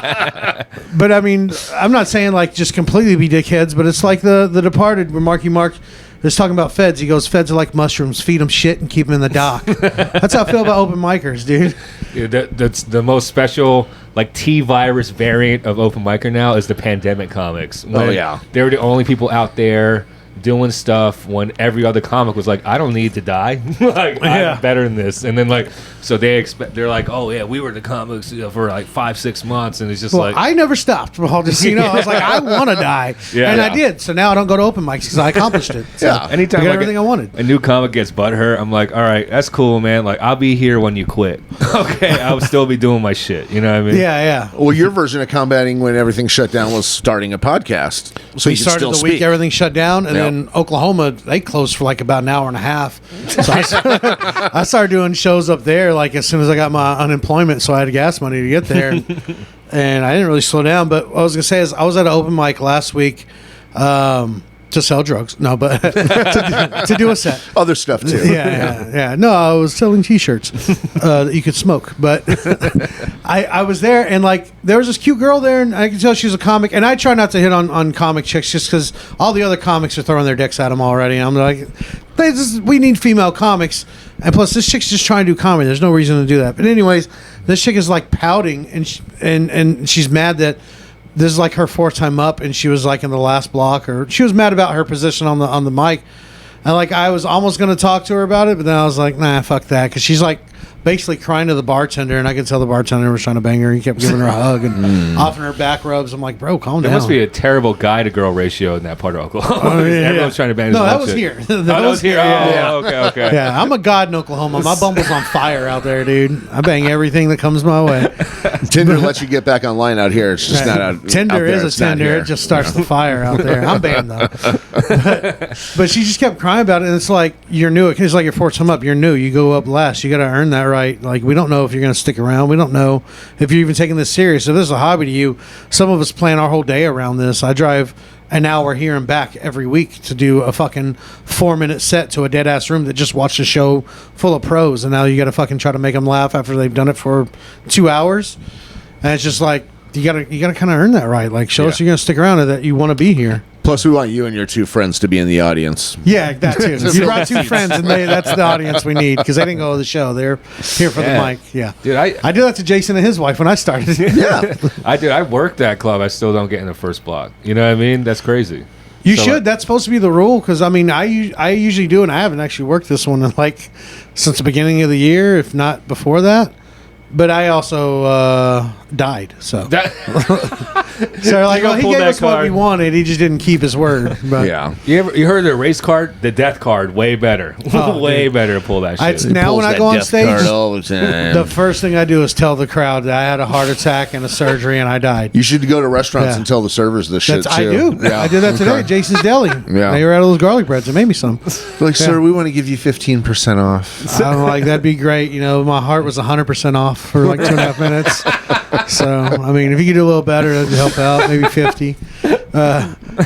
But I mean, I'm not saying, like, just completely be dickheads, but it's like the Departed, where Marky Mark is talking about feds. He goes, "Feds are like mushrooms. Feed them shit and keep them in the dock." That's how I feel about open micers, dude. yeah, that's the most special like T-virus variant of open micer now is the pandemic comics. Oh, yeah. They were the only people out there doing stuff when every other comic was like, I don't need to die. Like, Yeah. I'm better than this. And then like, so they're like, oh yeah, we were the comics for like 5-6 months, and it's just Well, like I never stopped. Well, just so you know, I was like, I want to die, Yeah. and I Yeah. did. So now I don't go to open mics because I accomplished it. So Yeah. anytime I got like everything I wanted. a new comic gets butthurt, I'm like, all right, that's cool, man. Like, I'll be here when you quit. Okay, I'll still be doing my shit. You know what I mean? Yeah, yeah. Well, your version of combating when everything shut down was starting a podcast. So We you can started still the speak. week everything shut down, and Yeah. then Oklahoma, they closed for like about an hour and a half. So I started doing shows up there like as soon as I got my unemployment, so I had gas money to get there, and I didn't really slow down. But what I was gonna say is I was at an open mic last week to sell drugs. No, but to do a set. Other stuff too. Yeah. No, I was selling T-shirts that you could smoke. But I was there, and like there was this cute girl there, and I could tell she was a comic. And I try not to hit on comic chicks just because all the other comics are throwing their dicks at them already. And I'm like, we need female comics, and plus this chick's just trying to do comedy. There's no reason to do that. But anyways, this chick is like pouting, and she's mad that this is like her 4th time up, and she was like in the last block, or she was mad about her position on the mic. And like I was almost going to talk to her about it, but then I was like, nah, fuck that, because she's like basically crying to the bartender, and I could tell the bartender was trying to bang her. He kept giving her a hug and offering her back rubs. I'm like, bro, calm There down. must be a terrible guy to girl ratio in that part of Oklahoma. Oh, yeah, Everyone's yeah. trying to bang. No, this that one was chick. here. That was here. Oh, okay. Yeah, I'm a god in Oklahoma. My bumble's on fire out there, dude. I bang everything that comes my way. Tinder lets you get back online out here. It's just not out. Tinder out there. is It's a not Tinder. here. It just starts the fire out there. I'm banned though. But she just kept crying about it, and it's like you're new. It's like you're forced them up. You're new. You go up last. You got to earn that right. Like we don't know if you're going to stick around. We don't know if you're even taking this serious. If this is a hobby to you, some of us plan our whole day around this. I drive an hour here and back every week to do a fucking 4-minute set to a dead ass room that just watched a show full of pros, and now you got to fucking try to make them laugh after they've done it for 2 hours. And it's just like you gotta kind of earn that right. Like show us you're gonna stick around and that you want to be here. Plus, we want you and your 2 friends to be in the audience. Yeah, that too. You brought 2 friends, and that's the audience we need because they didn't go to the show. They're here for the mic. Yeah, Dude, I did that to Jason and his wife when I started. Yeah. I worked that club. I still don't get in the first block. You know what I mean? That's crazy. You So, should. That's supposed to be the rule because I mean, I usually do, and I haven't actually worked this one like since the beginning of the year, if not before that. But I also died, so so like, don't he pull gave that us what card. we wanted. He just didn't keep his word. But Yeah. You heard the race card, the death card, way better, Oh, way dude. better to pull that I'd- shit. now Pulls when I that go on death stage, card all the time. the first thing I do is tell the crowd that I had a heart attack and a surgery and I died. You should go to restaurants Yeah. and tell the servers this shit That's, too. I do. Yeah. I did that today Okay. at Jason's Deli. Yeah. They were out of those garlic breads. It made me some. Like, sir, Yeah. we want to give you 15% off. I'm like, that'd be great. You know, my heart was 100% off for like 2.5 minutes. So, I mean, if you could do a little better, that'd help out. Maybe 50.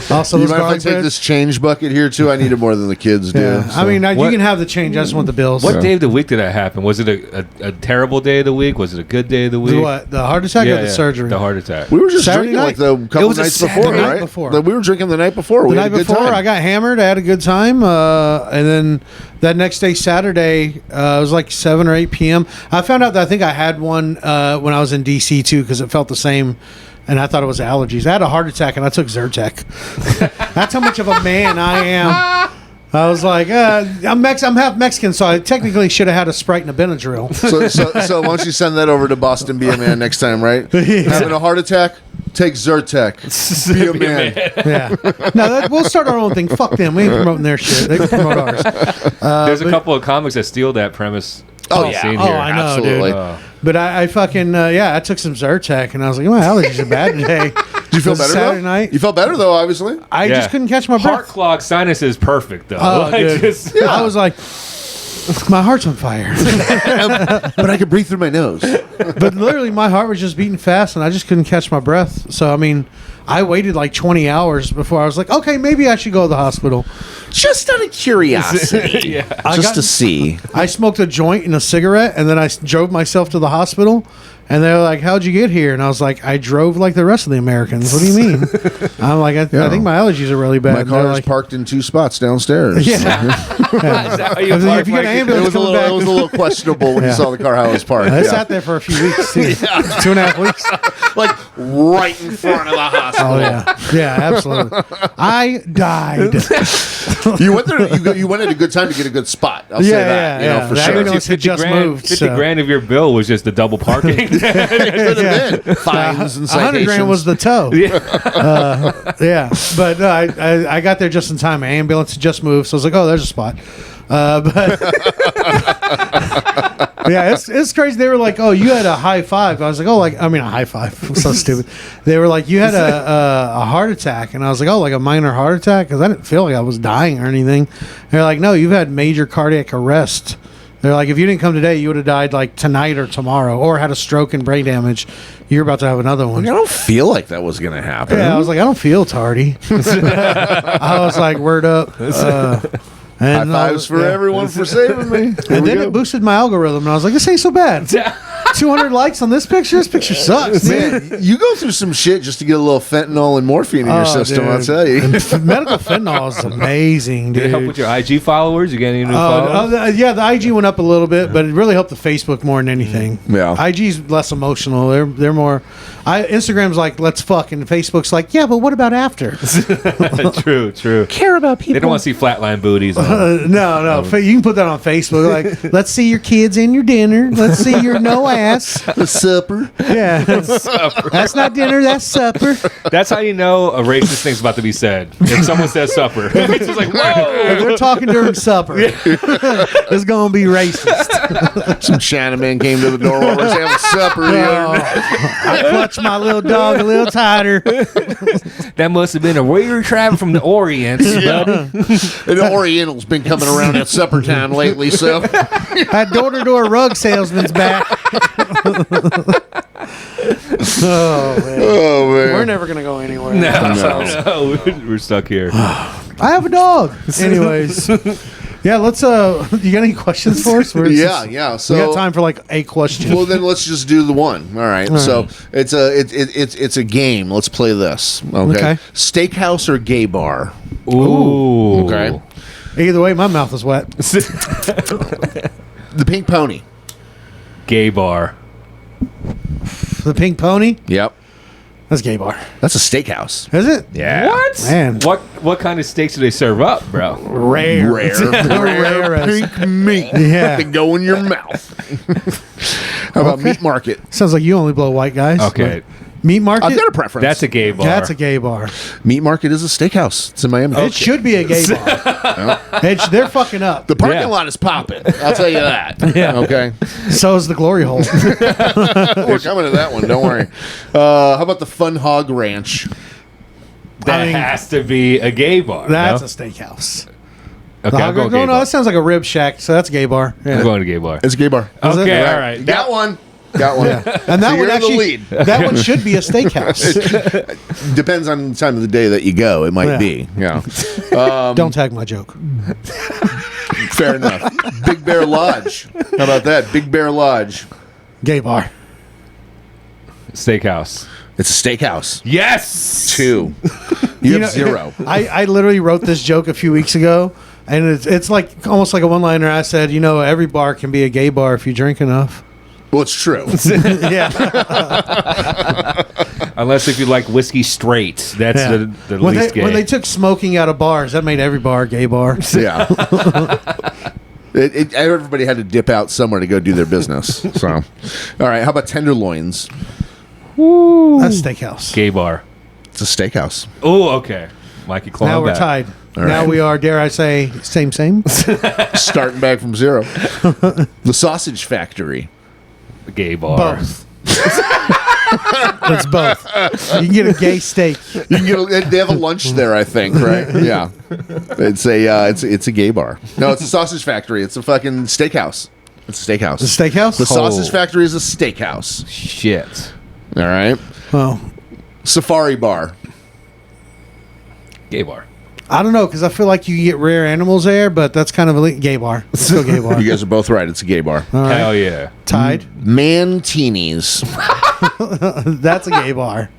Also, You those mind if I garlic take breads. this change bucket here too? I need it more than the kids do. Yeah. so. I mean, you What- can have the change. I just want the bills. What day of the week did that happen? Was it a terrible day of the week? Was it a good day of the week? The what? The heart attack or the surgery? The heart attack. we were just Saturday drinking like the It couple was a nights Saturday before, night right? before. We were drinking the night before. The We night had a good before, time. I got hammered. I had a good time. And then that next day, Saturday, it was like 7 or 8 p.m. I found out that I think I had one when I was in D.C. too because it felt the same. And I thought it was allergies. I had a heart attack and I took Zyrtec. That's how much of a man I am. I was like, I'm half Mexican, so I technically should have had a Sprite and a Benadryl. So why don't you send that over to Boston? Be a man next time, right? Having a heart attack? Take Zyrtec. Be a man. Yeah. No, we'll start our own thing. Fuck them. We ain't promoting their shit. They can promote ours. There's a couple of comics that steal that premise. Oh, I've yeah. seen Oh, here. I know, Absolutely. dude. But I fucking, I took some Zyrtec and I was like, my allergies are bad today. Did you feel It was better Saturday though? night. You felt better though, obviously. I Yeah. just couldn't catch my Heart breath. clog sinus is perfect though. Oh, Like, dude. just- I was like, my heart's on fire. But I could breathe through my nose. But literally, my heart was just beating fast, and I just couldn't catch my breath. So, I mean, I waited like 20 hours before I was like, okay, maybe I should go to the hospital. Just out of curiosity. yeah. Just to see. I smoked a joint and a cigarette, and then I drove myself to the hospital. And they're like, "How'd you get here?" And I was like, "I drove like the rest of the Americans." What do you mean? I'm like, I think my allergies are really bad. My And they're car is like, parked in 2 spots downstairs. Yeah. Is that how you If park, you get an Mikey? ambulance- It was a little questionable when you saw the car how it was parked. I Yeah. sat there for a few weeks, too. 2.5 weeks. Like right in front of the hospital. Oh yeah, absolutely. I died. You went there. You went at a good time to get a good spot. I'll say that. You know, for The sure. ambulance had just moved. 50 grand of your bill was just the double parking. Could have been fines and 100 grand was citations. the tow. Yeah, but I got there just in time. My ambulance had just moved, so I was like, "Oh, there's a spot." But yeah, it's crazy. They were like, "Oh, you had a high five." I was like, "Oh, like I mean a high five." I'm so stupid. They were like, "You had a heart attack," and I was like, "Oh, like a minor heart attack," because I didn't feel like I was dying or anything. They're like, "No, you've had major cardiac arrest." They're like, if you didn't come today, you would have died like tonight or tomorrow, or had a stroke and brain damage. You're about to have another one. I don't feel like that was going to happen. Yeah, I was like, I don't feel tardy. I was like, word up. High And fives for everyone for saving me. Here And we then go. it boosted my algorithm, and I was like, this ain't so bad. 200 likes on this picture. This picture sucks, man. Man, you go through some shit just to get a little fentanyl and morphine in your system. I'll dude. tell you. Medical fentanyl is amazing, Did dude. it help with your IG followers? You get any new photos? Yeah, the IG went up a little bit, but it really helped the Facebook more than anything. Yeah. IG's less emotional. They're more. Instagram's like let's fuck, and Facebook's like yeah, but what about after? True. Care about people. They don't want to see flatline booties. On. No. You can put that on Facebook. Like, let's see your kids and your dinner. Let's see your no ass. The supper. Yeah, that's not dinner. That's supper. That's how you know a racist thing's about to be said. If someone says supper, it's just like, If whoa. they're talking during supper, it's gonna be racist. Some Chinaman came to the door while we're having supper. the other day. I clutched my little dog a little tighter. That must have been a weird travel from the Orient, buddy. And the Oriental's been coming around at supper time lately, so That door-to-door rug salesman's back. Oh man, oh man. we're never gonna go anywhere. No, we're stuck here. I have a dog. Anyways, yeah. Let's. You got any questions for us? Yeah. So We got time for like a question. Well, then let's just do the one. All right. So it's a game. Let's play this. Okay. Okay. Steakhouse or gay bar? Ooh. Okay. Either way, my mouth is wet. The Pink Pony. Gay bar. The Pink Pony. Yep. That's gay bar. That's a steakhouse. Is it? Yeah. What? Man. What kind of steaks do they serve up, bro? Rare. Rare as- pink meat. Yeah. To go in your mouth. How about Meat Market? Sounds like you only blow white guys. Okay. Meat Market. I've got a preference. That's a gay bar. That's a gay bar. Meat Market is a steakhouse. It's in Miami. It should be a gay bar. They're fucking up. The parking Yeah. lot is popping. I'll tell you that. Yeah. Okay. So is the glory hole. We're coming to that one. Don't worry. How about the Fun Hog Ranch? That I mean, has to be a gay bar. That's no? a steakhouse. Okay, The I'll go Hog- gay no, bar. that sounds like a rib shack. So that's a gay bar. Yeah. I'm going to gay bar. It's a gay bar. Is it? Okay, Right. all right. Got one. Got one. And that So one you're in the actually, lead. that one should be a steakhouse. Depends on the time of the day that you go. It might Yeah. be. Yeah. Don't tag my joke. Fair enough. Big Bear Lodge. How about that? Big Bear Lodge. Gay bar. Steakhouse. It's a steakhouse. Yes. 2. You have 0. I literally wrote this joke a few weeks ago, and it's like almost like a one-liner. I said, every bar can be a gay bar if you drink enough. Well, it's true. Yeah. Unless if you like whiskey straight, that's Yeah. the when least gay. When they took smoking out of bars, that made every bar a gay bar. Yeah. Everybody had to dip out somewhere to go do their business. So, all right. How about tenderloins? That's steakhouse. Gay bar. It's a steakhouse. Oh, okay. Mikey clawing Now we're back. tied. All Now right. we are, dare I say, same. Starting back from 0. The Sausage Factory. Gay bar. Both. It's both. You can get a gay steak. You can get they have a lunch there, I think, right? Yeah. It's a gay bar. No, it's a Sausage Factory. It's a fucking steakhouse. It's a steakhouse. The steakhouse? The Sausage Factory is a steakhouse. Shit. All right. Oh, Safari Bar. Gay bar. I don't know, because I feel like you get rare animals there, but that's kind of a gay bar. Let's go gay bar. You guys are both right. It's a gay bar. All right. Hell yeah. Tied. Mantinis. That's a gay bar.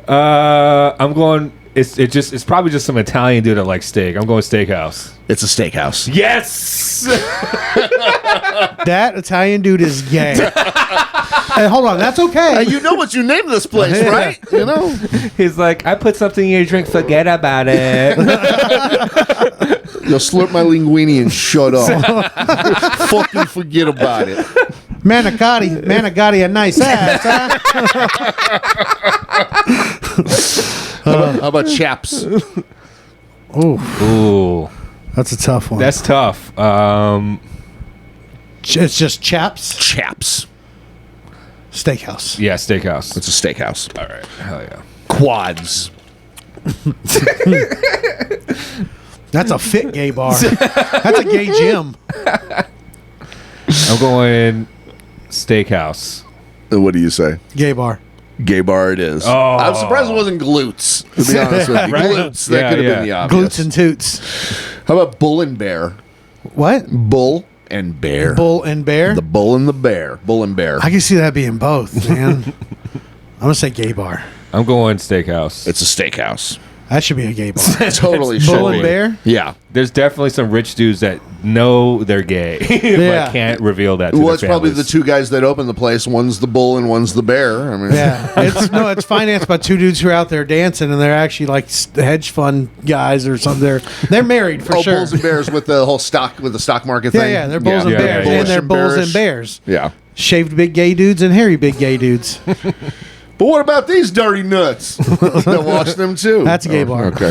I'm going. It's probably just some Italian dude that likes steak. I'm going steakhouse. It's a steakhouse. Yes. That Italian dude is gay. Hey, hold on, that's okay. You know what you named this place, right? You know. He's like, I put something in your drink. Forget about it. You'll slurp my linguine and shut up. Fucking forget about it. Manicotti, a nice ass. Huh? How about chaps? Ooh, That's a tough one. that's tough. It's just chaps. Chaps. Steakhouse. Yeah, steakhouse. It's a steakhouse. All right. Hell yeah. Quads. That's a fit gay bar. That's a gay gym. I'm going steakhouse. What do you say? Gay bar. Gay bar it is. Oh. I'm surprised it wasn't glutes, to be honest with you. Right? Glutes. That Yeah, could have yeah. been the obvious. Glutes and toots. How about Bull and Bear? What? Bull and bear. Bull and bear. The bull and the bear. Bull and bear. I can see that being both, man. I'm gonna say gay bar. I'm going steakhouse. It's a steakhouse. That should be a gay bar. Totally Bull should and be. bear. Yeah. There's definitely some rich dudes that know they're gay, Yeah. but can't reveal that to Well, their it's probably the families. two guys that open the place. One's the bull and one's the bear. I mean, Yeah, it's financed by two dudes who are out there dancing, and they're actually like hedge fund guys or something. They're married for Oh, sure. bulls and bears with the whole stock market Yeah, thing. yeah, they're bulls and Yeah, bears, yeah, yeah. and they're bulls bearish. and bears. Yeah. Shaved big gay dudes and hairy big gay dudes. But what about these dirty nuts? They'll watch them too. That's a gay bar. Okay.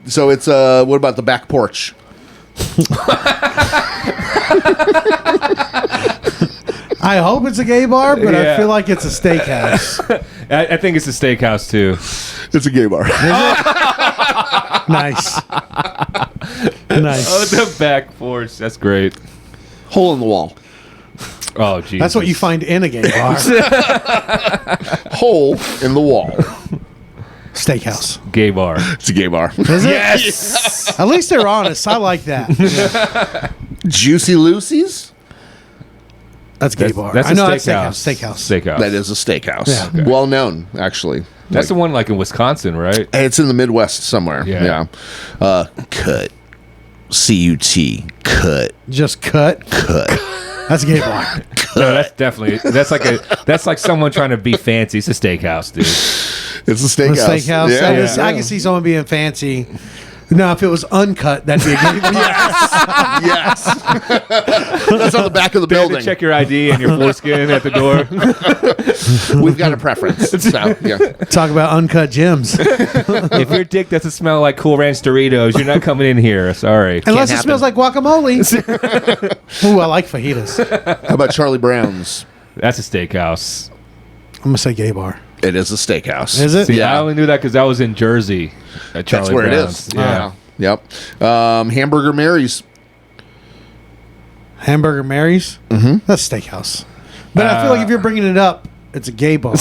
So it's what about the back porch? I hope it's a gay bar, but I Yeah. feel like it's a steakhouse. I think it's a steakhouse too. It's a gay bar. Nice, Oh, nice. the back porch. That's great. Hole in the wall. Oh, geez. That's what you find in a gay bar. Hole in the wall. Steakhouse. Gay bar. It's a gay bar. Is it? Yes. At least they're honest. I like that. Juicy Lucy's. That's gay bar. That's I a know that's steakhouse. steakhouse. Steakhouse. That is a steakhouse. Yeah. Okay. Well known, actually. That's the one like in Wisconsin, right? It's in the Midwest somewhere. Yeah. Cut. C-U-T. Cut. Just cut. That's a gay bar. No, that's like someone trying to be fancy. It's a steakhouse, dude. It's a A steakhouse. steakhouse. Yeah. That is- I can see someone being fancy. No, if it was uncut, that'd be a gay bar. Yes. That's on the back of the They had to building. check your ID and your foreskin at the door. We've got a preference. So, yeah. Talk about uncut gems. If your dick doesn't smell like Cool Ranch Doritos, you're not coming in here. Sorry. Unless it happen. smells like guacamole. Ooh, I like fajitas. How about Charlie Brown's? That's a steakhouse. I'm gonna say gay bar. It is a steakhouse. Is it? See, Yeah. I only knew that because I was in Jersey at Charlie That's where Brown's. it is. Yeah. Yep. Hamburger Mary's. Hamburger Mary's. Mm-hmm. That's steakhouse. But I feel like if you're bringing it up, it's a gay bar.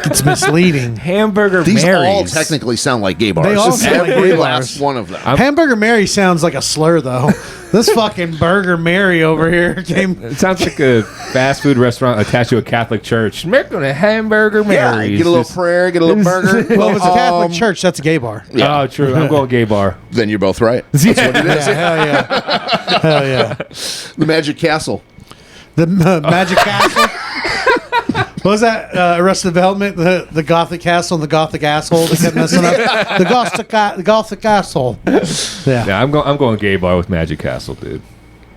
It's misleading. Hamburger These all Mary's. technically sound like gay bars. They all Just sound like every gay last bars. one of them. Hamburger Mary sounds like a slur, though. This fucking Burger Mary over here came. It sounds like a fast food restaurant attached to a Catholic church. Making a hamburger Yeah, Mary's. get a little prayer, get a little burger. Well, if it's a Catholic church, that's a gay bar. Yeah. Oh, true. I'm going gay bar. Then you're both right. That's what it is. Hell yeah. Hell yeah. The Magic Castle. The Magic Castle. What was that? Arrested Development, the Gothic Castle and the Gothic Asshole. They kept messing up. The Gothic Asshole. Yeah. Yeah, I'm going gay bar with Magic Castle, dude.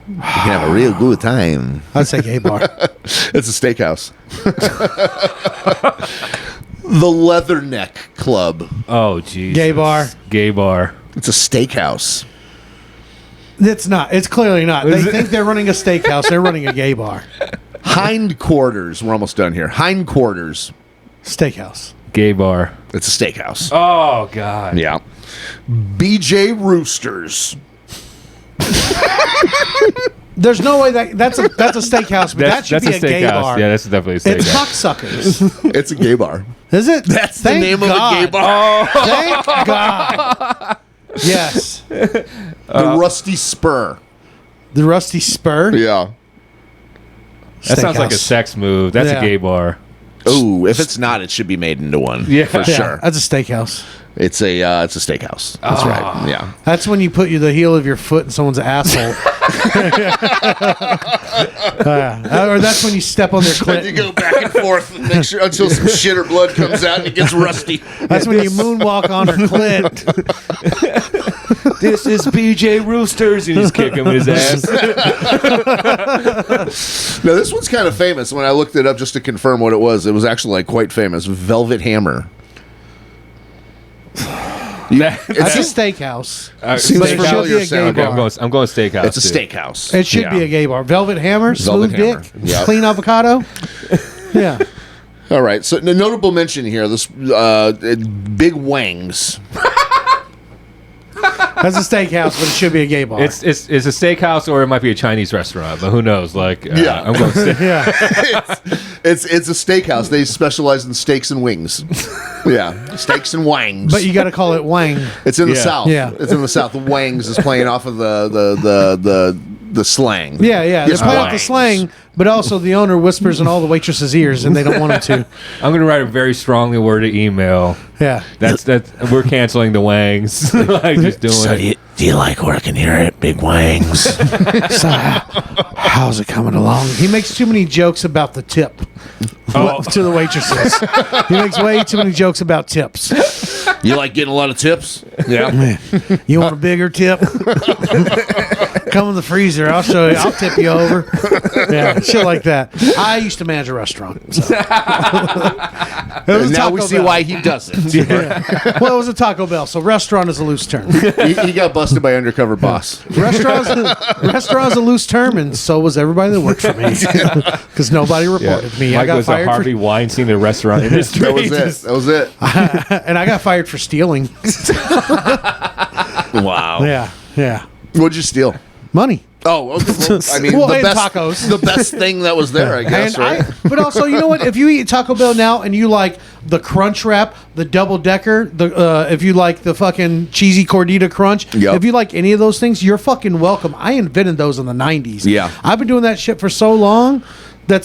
You can have a real good time. I'd say gay bar. It's a steakhouse. The Leatherneck Club. Oh, jeez. Gay bar. Gay bar. It's a steakhouse. It's not. It's clearly not. They think they're running a steakhouse. They're running a gay bar. Hindquarters. We're almost done here. Hindquarters. Steakhouse. Gay bar. It's a steakhouse. Oh, God. Yeah. BJ Roosters. There's no way that's a steakhouse, but that should be a gay steakhouse. bar. Yeah, that's definitely a It's steakhouse. cocksuckers. It's a gay bar. Is it? That's Thank the name God. of a gay bar. Thank God. Yes. The Rusty Spur. The Rusty Spur. Yeah. That sounds like a Steakhouse. sex move. That's Yeah. a gay bar. Ooh, if it's not, it should be made into one. Yeah. For Yeah, sure. That's a steakhouse. It's a steakhouse. That's right. Yeah. That's when you put the heel of your foot in someone's asshole. Or that's when you step on their And you clit. go back and forth and make sure until some shit or blood comes out and it gets rusty. That's when you moonwalk on her clit. This is BJ Roosters, and he's kicking his ass. Now this one's kind of famous. When I looked it up just to confirm what it was actually like quite famous. Velvet Hammer. That's a steakhouse. Seems But it should familiar be a gay sound. Okay, bar. I'm going steakhouse. It's a dude. steakhouse. It should be a gay bar. Velvet Hammer, Velvet smooth Hammer. dick, Yeah. clean avocado. Yeah. All right. So the notable mention here, this Big Wangs. That's a steakhouse, but it should be a gay bar. It's a steakhouse or it might be a Chinese restaurant, but who knows? Like, Yeah. I'm going steak. yeah. It's a steakhouse. They specialize in steaks and wings. Yeah, steaks and wangs. But you got to call it Wang. it's in the Yeah. south. Yeah. It's in the south. The Wangs is playing off of the the slang. Yeah, yeah. They're Yes, playing off the slang, but also the owner whispers in all the waitresses' ears, and they don't want him to. I'm gonna write a very strongly worded email. Yeah. That's we're canceling the Wangs. Like just doing So it. do you like working here at Big Wangs? So, how's it coming along? He makes too many jokes about the tip to the waitresses. He makes way too many jokes about tips. You like getting a lot of tips? Yeah. You want a bigger tip? Come in the freezer. I'll show you. I'll tip you over. Yeah, shit like that. I used to manage a restaurant. So. It was a Now we Taco see Bell. why he doesn't. Yeah. Well, it was a Taco Bell, so restaurant is a loose term. He got busted by undercover boss. Restaurant's a loose term, and so was everybody that worked for me. Because nobody reported me. I Mike got was a fired Harvey Weinstein of the restaurant industry. That was it. That was it. and I got fired for stealing. Wow. Yeah, yeah. What'd you steal? Money. Oh, okay. Well, I mean, Well, the and best tacos. The best thing that was there, I guess, And right? but also, you know what? If you eat Taco Bell now and you like the Crunch Wrap, the Double Decker, if you like the fucking cheesy Cordita Crunch, Yep. if you like any of those things, you're fucking welcome. I invented those in the 90s. Yeah. I've been doing that shit for so long. That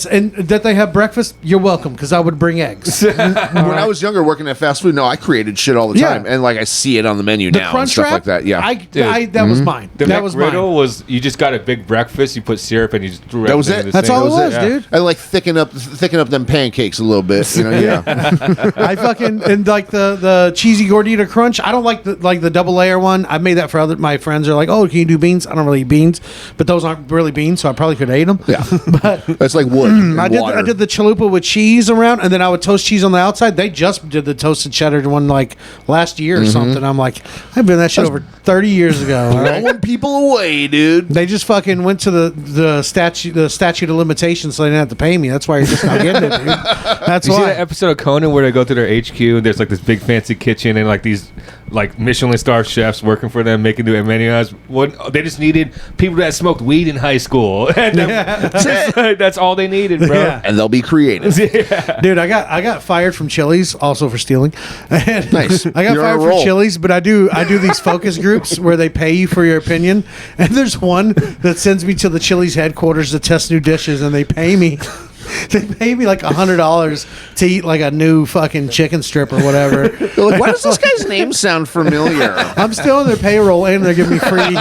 they have breakfast. You're welcome, because I would bring eggs. When I was younger, working at fast food, no, I created shit all the Yeah. time, and like I see it on the menu The now and Crunch stuff Wrap, like that. Yeah, that was mine. The that was mine. McGriddle was you just got a big breakfast, you put syrup, and you just threw That was everything it. in the That's thing. all it was, Yeah. dude. I like thicken up them pancakes a little bit. You know, yeah. I fucking and like the cheesy Gordita Crunch. I don't like the double layer one. I made that for my friends. Are like, oh, can you do beans? I don't really eat beans, but those aren't really beans, so I probably could have ate them. Yeah. But That's like wood. And I water. did the chalupa with cheese around, and then I would toast cheese on the outside. They just did the toasted cheddar one like last year or something. I'm like, I've been that shit over 30 years ago. All right? blowing people away, dude. They just fucking went to the statute of limitations, so they didn't have to pay me. That's why you're just not getting it, dude. That's You see why. that episode of Conan where they go to their HQ and there's like this big fancy kitchen and like these like Michelin star chefs working for them making new menus. What they just needed people that smoked weed in high school. And that's all they needed, bro. Yeah. And they'll be creative. Dude, I got fired from Chili's also for stealing. And Nice. I got You're on fired a from roll. Chili's, but I do these focus groups where they pay you for your opinion. And there's one that sends me to the Chili's headquarters to test new dishes, and they pay me. They pay me like $100 to eat like a new fucking chicken strip or whatever. They're like, why does this guy's name sound familiar? I'm still on their payroll and they're giving me freeze.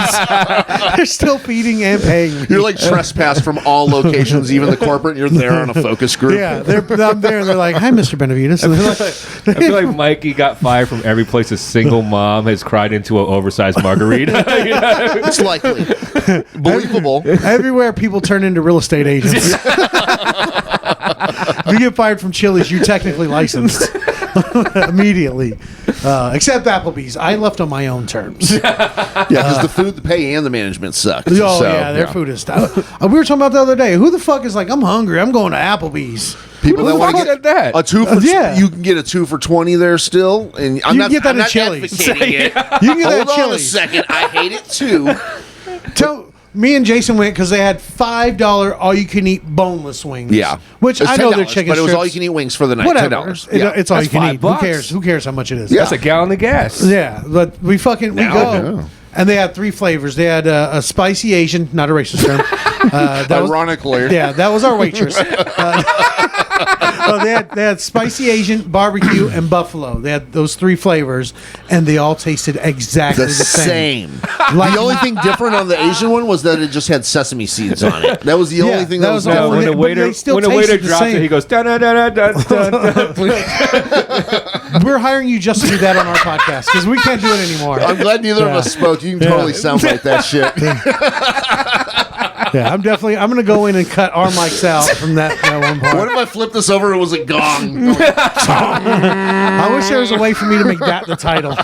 They're still feeding and paying me. You're like trespassed from all locations, even the corporate. And you're there on a focus group. Yeah, I'm there and they're like, "Hi, Mr. Benavides." And they're like, I feel like Mikey got fired from every place a single mom has cried into an oversized margarita. You know? It's likely believable. everywhere people turn into real estate agents. If you get fired from Chili's, you're technically licensed immediately. Except Applebee's. I left on my own terms. Yeah, because the food, the pay, and the management sucked. Oh, So, yeah, their food is stuff. We were talking about the other day. Who the fuck is like, I'm hungry, I'm going to Applebee's? People Who that the want fuck to said that? a 2 for Yeah. you can get a 2 for $20 there still, and I'm You not can get that I'm at not Chili's. advocating it. You can get that Hold at on a Chili's. second, I hate it too. Me and Jason went because they had $5 all-you-can-eat boneless wings. Yeah, Which It's I know they're $10, chicken but it was strips. all you can eat wings for the night. Whatever. $10. It's all That's you can eat. $5. Who cares? Who cares how much it is? Yeah. That's a gallon of gas. Yeah, but we go. yeah. And they had 3 flavors. They had a spicy Asian, not a racist term. That was, Ironically, yeah, that was our waitress. They had spicy Asian, barbecue, and buffalo. They had those 3 flavors, and they all tasted exactly the the same. same. Like- the only thing different on the Asian one was that it just had sesame seeds on it. That was the only thing that was all. No, different. when the But waiter they still when the waiter tasted the drops same. it, he goes dun dun dun dun dun dun. We're hiring you just to do that on our podcast because we can't do it anymore. I'm glad neither of us spoke. You can totally sound like that shit. Yeah, I'm going to go in and cut our mics out from that one part. What if I flipped this over and it was a gong? I wish there was a way for me to make that the title.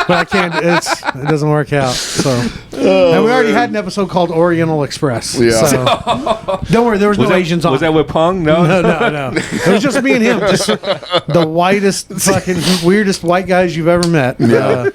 But I can't. It doesn't work out. So, and we already had an episode called Oriental Express. Yeah. So, don't worry, there was no Asians on. Was that with Pong? No. No. It was just me and him. Just the whitest, fucking weirdest white guys you've ever met. Yeah.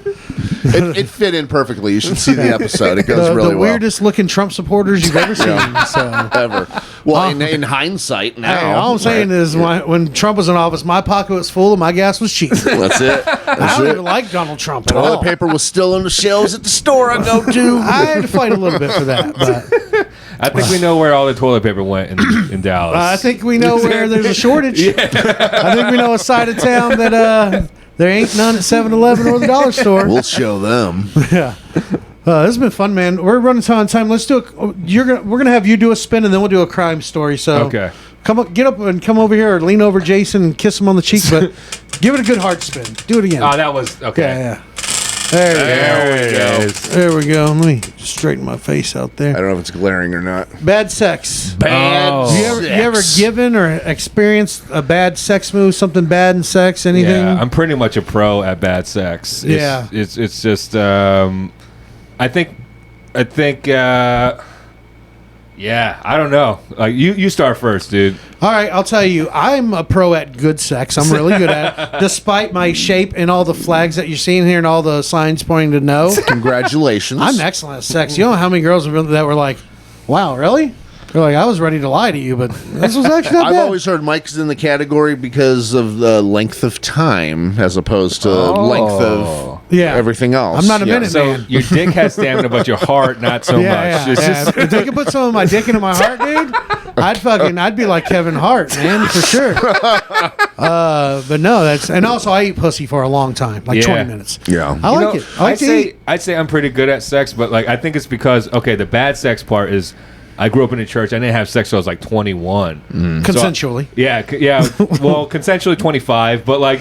It fit in perfectly. You should see the episode. It goes really the well. weirdest looking Trump supporters you've ever seen. So. Ever. Well, in hindsight now. Hey, all I'm saying is when Trump was in office, my pocket was full and my gas was cheap. That's it. I don't even like Donald Trump at Toilet all. paper was still on the shelves at the store I go to. I had to fight a little bit for that, but I think we know where all the toilet paper went in Dallas. I think we know where there's a shortage. I think we know a side of town that there ain't none at 7-Eleven or the dollar store. We'll show them. Yeah. This has been fun, man. We're running on time. Let's do we're gonna have you do a spin, and then we'll do a crime story. So Okay. Get up and come over here, or lean over Jason and kiss him on the cheek, but give it a good hard spin. Do it again. Oh, that was okay. Yeah. There we go. There it is. There we go. Let me straighten my face out I there. don't know if it's glaring or not. Bad sex. Bad Oh. You ever given or experienced a bad sex move? Something bad in sex? Anything? Yeah, I'm pretty much a pro at bad sex. Yeah. It's just I think yeah, I don't know. Like you start first, dude. All right, I'll tell you. I'm a pro at good sex. I'm really good at it. Despite my shape and all the flags that you're seeing here and all the signs pointing to no, Congratulations. I'm excellent at sex. You know how many girls that were like, wow, really? They're like, I was ready to lie to you, but this was actually not I've bad. always heard Mike's in the category because of the length of time as opposed to length of Yeah. everything else. I'm not a minute So man. your dick has stamina, but your heart not so much. It's just If they could put some of my dick into my heart, dude, I'd be like Kevin Hart, man, for sure. But no, and also I eat pussy for a long time, like 20 minutes. Yeah. I like it. I like to eat. I'd say I'm pretty good at sex, but like I think it's because the bad sex part is I grew up in a church. I didn't have sex till I was like 21. Consensually. Yeah. Well, consensually 25, but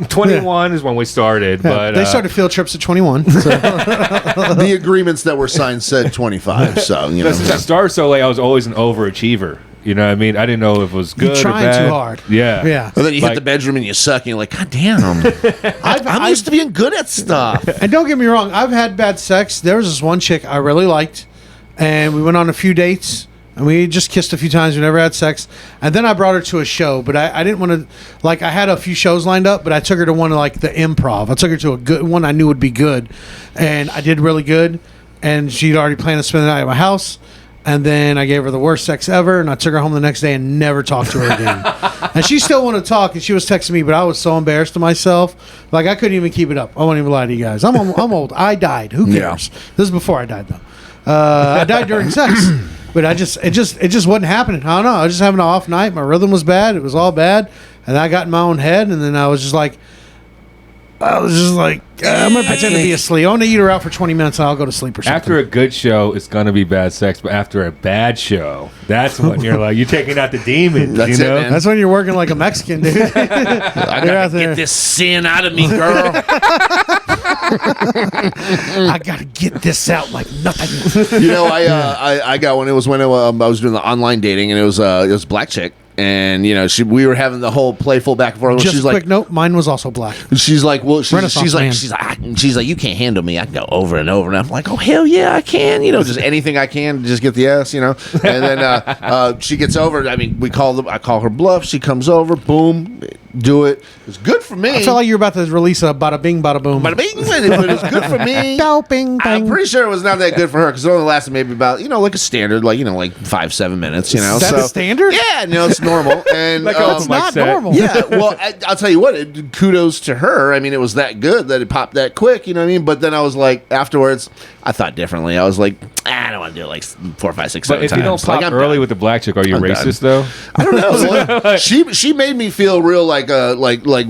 21 is when we started. But They started field trips at 21. So. The agreements that were signed said 25. So, since I started so late, I was always an overachiever. You know what I mean? I didn't know if it was good or trying bad. too hard. Yeah. Yeah. And then you hit Like- the bedroom and you suck and you're like, God damn. I'm used to being good at stuff. And don't get me wrong, I've had bad sex. There was this one chick I really liked, and we went on a few dates, and we just kissed a few times. We never had sex. And then I brought her to a show, but I didn't want to, I had a few shows lined up, but I took her to one of, the Improv. I took her to a good one I knew would be good, and I did really good, and she'd already planned to spend the night at my house. And then I gave her the worst sex ever, and I took her home the next day and never talked to her again. And she still wanted to talk, and she was texting me, but I was so embarrassed of myself. I couldn't even keep it up. I won't even lie to you guys. I'm old. I died. Who cares? Yeah. This is before I died, though. I died during sex, but it just wasn't happening. I don't know. I was just having an off night. My rhythm was bad. It was all bad, and I got in my own head, and then I was just like, I'm gonna pretend to be asleep. I want to eat her out for 20 minutes, and I'll go to sleep or something. After a good show, it's gonna be bad sex, but after a bad show, that's when you're you're taking out the demons. That's you it, know? man. That's when you're working like a Mexican, dude. I out gotta there. get this sin out of me, girl. I gotta get this out like nothing. I got one. It was when I was doing the online dating, and it was a black chick, and we were having the whole playful back and forth. Just She's a like, quick note, mine was also black. she's like, well, Renaissance man. she's like, you can't handle me. I can go over and over, and I'm like, oh hell yeah, I can. Just anything I can to just get the ass, And then she gets over. I mean, I call her bluff. She comes over, boom, do it. It's good for me. I felt like you were about to release a bada bing, bada boom. Bada bing, but it's good for me. Bow, bing, I'm bang. pretty sure it was not that good for her because it only lasted maybe about like a standard like 5-7 minutes. That's a standard? Yeah, it's normal and Like open It's mic not set. normal. yeah. Well, I'll tell you what. Kudos to her. I mean, it was that good that it popped that quick. You know what I mean? But then I was like, afterwards, I thought differently. I was like, I don't want to do it like 4, 5, 6, 7 But if times. you don't pop I'm early done. with the black chick, are you I'm racist done. though? I don't know. She made me feel real like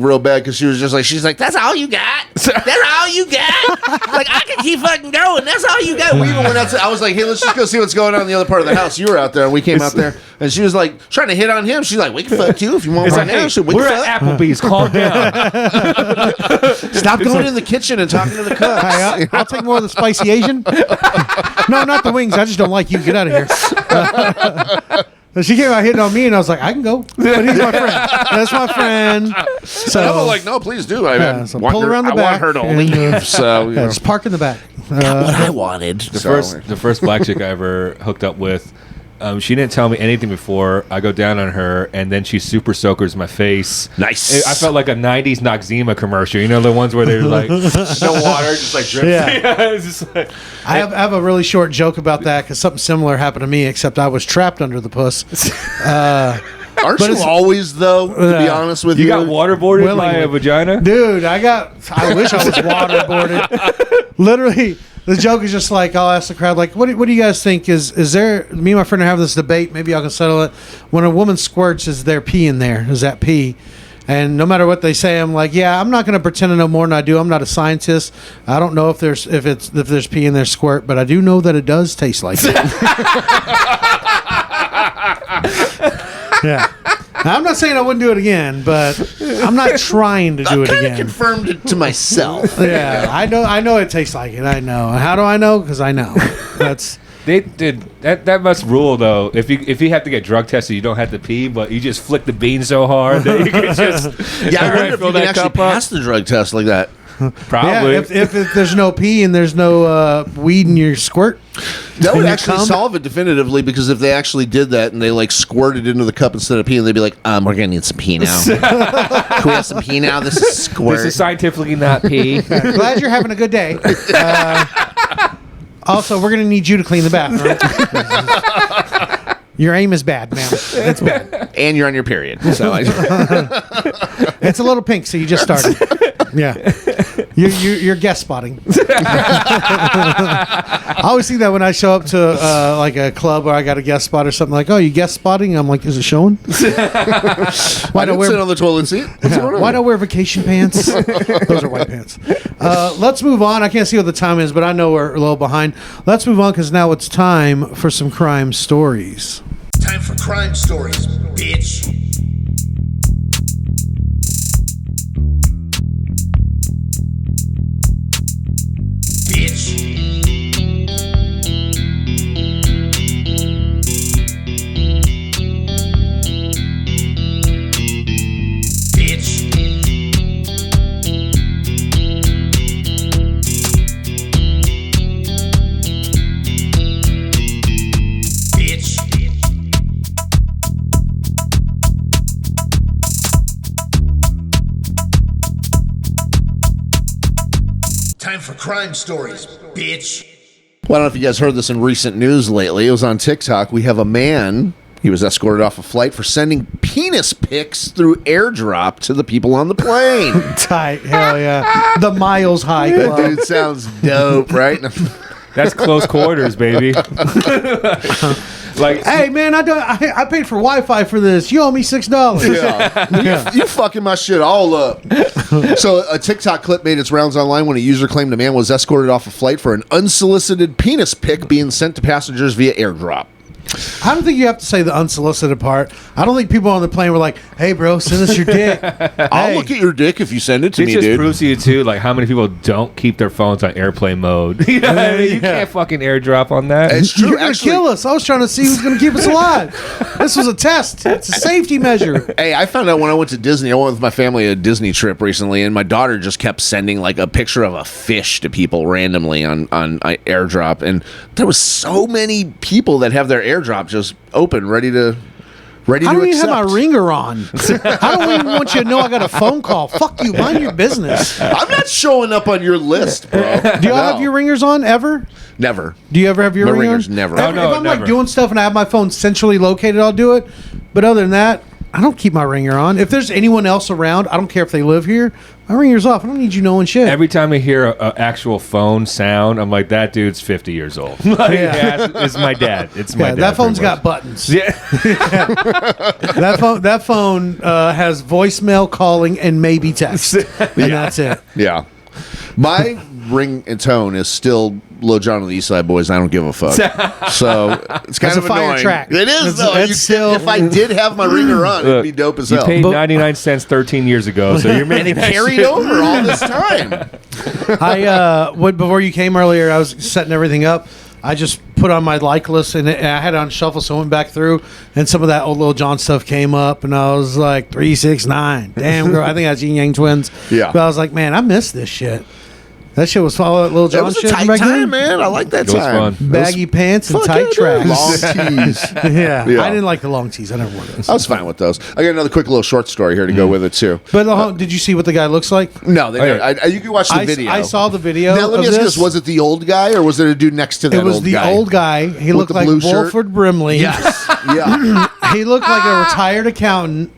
real bad because she was just like she's like that's all you got. That's all you got. Like I can keep fucking going. That's all you got. We even went out to, I was like, hey, let's just go see what's going on in the other part of the house. You were out there, and we came out there, and she was like trying to hit on him. She's like, we can fuck you if you want It's right like, now. hey, So we we're can at fuck. Applebee's. Calm down. Stop going in the kitchen and talking to the cooks. Hey, I'll take more of the spicy Asian. No, not the wings. I just don't like you. Get out of here. She came out hitting on me, and I was like, I can go. But he's my friend. That's my friend. So I was like, no, please do. I so want pull her, around the I back want her to and, leave. So yeah, just park in the back. what I wanted. The first black chick I ever hooked up with, She didn't tell me anything before. I go down on her, and then she super soakers my face. Nice. I felt like a '90s Noxzema commercial. You know, the ones where they're like no water, just like drips. Yeah. It's just like, I have a really short joke about that because something similar happened to me, except I was trapped under the puss. Aren't but you it's- always though? To be honest with you, you got waterboarded by Willingly. a vagina. Dude, I wish I was waterboarded. Literally, the joke is just like, I'll ask the crowd, like, what do you guys think? Is there, me and my friend are having this debate, maybe y'all can settle it. When a woman squirts, is there pee in there? Is that pee? And no matter what they say, I'm like, yeah, I'm not going to pretend to know more than I do. I'm not a scientist. I don't know if there's pee in their squirt, but I do know that it does taste like it. Yeah. Now, I'm not saying I wouldn't do it again, but I'm not trying to do it kind of again. confirmed it to myself. Yeah, I know it tastes like it. I know. How do I know? Because I know. That's They did that must rule though. If you have to get drug tested, you don't have to pee, but you just flick the bean so hard that you can just Yeah, I wonder if fill you can that actually cup up. pass the drug test like that. Probably. yeah. If there's no pee and there's no weed in your squirt, That would and you actually come- solve it definitively, because if they actually did that and they like squirted into the cup instead of pee, they'd be like, we're gonna need some pee now. Can we have some pee now? This is squirt. This is scientifically not pee. glad you're having a good day. Also, we're gonna need you to clean the bathroom. Your aim is bad, ma'am. It's bad. And you're on your period. So It's a little pink, so you just started. Yeah. You're guest spotting. I always see that when I show up to like a club where I got a guest spot or something, like, oh, you guest spotting? I'm like, is it showing? why don't sit on the toilet seat? What's going on? Why don't I wear vacation pants? Those are white pants. Let's move on. I can't see what the time is, but I know we're a little behind. Let's move on because now it's time for some crime stories. Time for crime stories, bitch. Bitch. Bitch. Bitch. Time for crime stories, bitch. Well, I don't know if you guys heard this in recent news lately. It was on TikTok. We have a man. He was escorted off a flight for sending penis pics through airdrop to the people on the plane. Tight. Hell yeah. The Miles High Club. Dude, sounds dope, right? That's close quarters, baby. Like, Hey man, I paid for Wi-Fi for this. You owe me $6. Yeah. You fucking my shit all up. So a TikTok clip made its rounds online when a user claimed a man was escorted off a flight for an unsolicited penis pic being sent to passengers via airdrop. I don't think you have to say the unsolicited part. I don't think people on the plane were like, "Hey, bro, send us your dick." I'll Hey. look at your dick if you send it to it me, just dude. proves to you too, like how many people don't keep their phones on airplane mode. You know what I mean? You can't fucking airdrop on that. It's true. You're gonna Actually, kill us. I was trying to see who's gonna keep us alive. This was a test. It's a safety measure. hey, I found out when I went to Disney. I went with my family a Disney trip recently, and my daughter just kept sending like a picture of a fish to people randomly on airdrop, and there was so many people that have their airdrop just open, ready to I don't even accept. have my ringer on. I don't even want you to know I got a phone call. Fuck you. Mind your business. I'm not showing up on your list, bro. Do y'all have your ringers on ever? Never. Do you ever have your No ringer ringers, on? never. If, Oh, no, if I'm never. like doing stuff and I have my phone centrally located, I'll do it. But other than that, I don't keep my ringer on. If there's anyone else around, I don't care if they live here. My ringer's off. I don't need you knowing shit. Every time I hear a actual phone sound, I'm like, that dude's 50 years old. Like, Yeah. it's my dad. It's my yeah, dad. that phone's pretty got much. buttons. Yeah. That phone has voicemail, calling, and maybe text, and that's it. Yeah. My ring and tone is still Lil Jon and the East Side Boys. And I don't give a fuck. So it's kind That's of a fire annoying. track. It is It's- though. it's You- still- if I did have my ringer on, it'd be dope as You hell. paid But- 99 cents 13 years ago, so you're making that Carried shit. over all this time. Before you came earlier, I was setting everything up. I just put on my like list and I had it on shuffle, so I went back through and some of that old Lil Jon stuff came up, and I was like 369. Damn, girl, I think that's Yin Yang Twins. Yeah. But I was like, man, I miss this shit. That shit was fun. Little That John was a shit tight back time, then? man. I like that It was time. fun. Baggy pants and Fuck tight yeah, dude. tracks. Long tees. Yeah. Yeah. I didn't like the long tees. I never wore those. I was fine with those. I got another quick little short story here to go with it too. But did you see what the guy looks like? No, they Oh, never, you can watch the video. I saw the video. Now let me of ask you this. this: was it the old guy or was it a dude next to that It was old the guy? old guy. He With looked the like blue shirt? Wolford Brimley. Yes. Yeah. He looked like a retired accountant.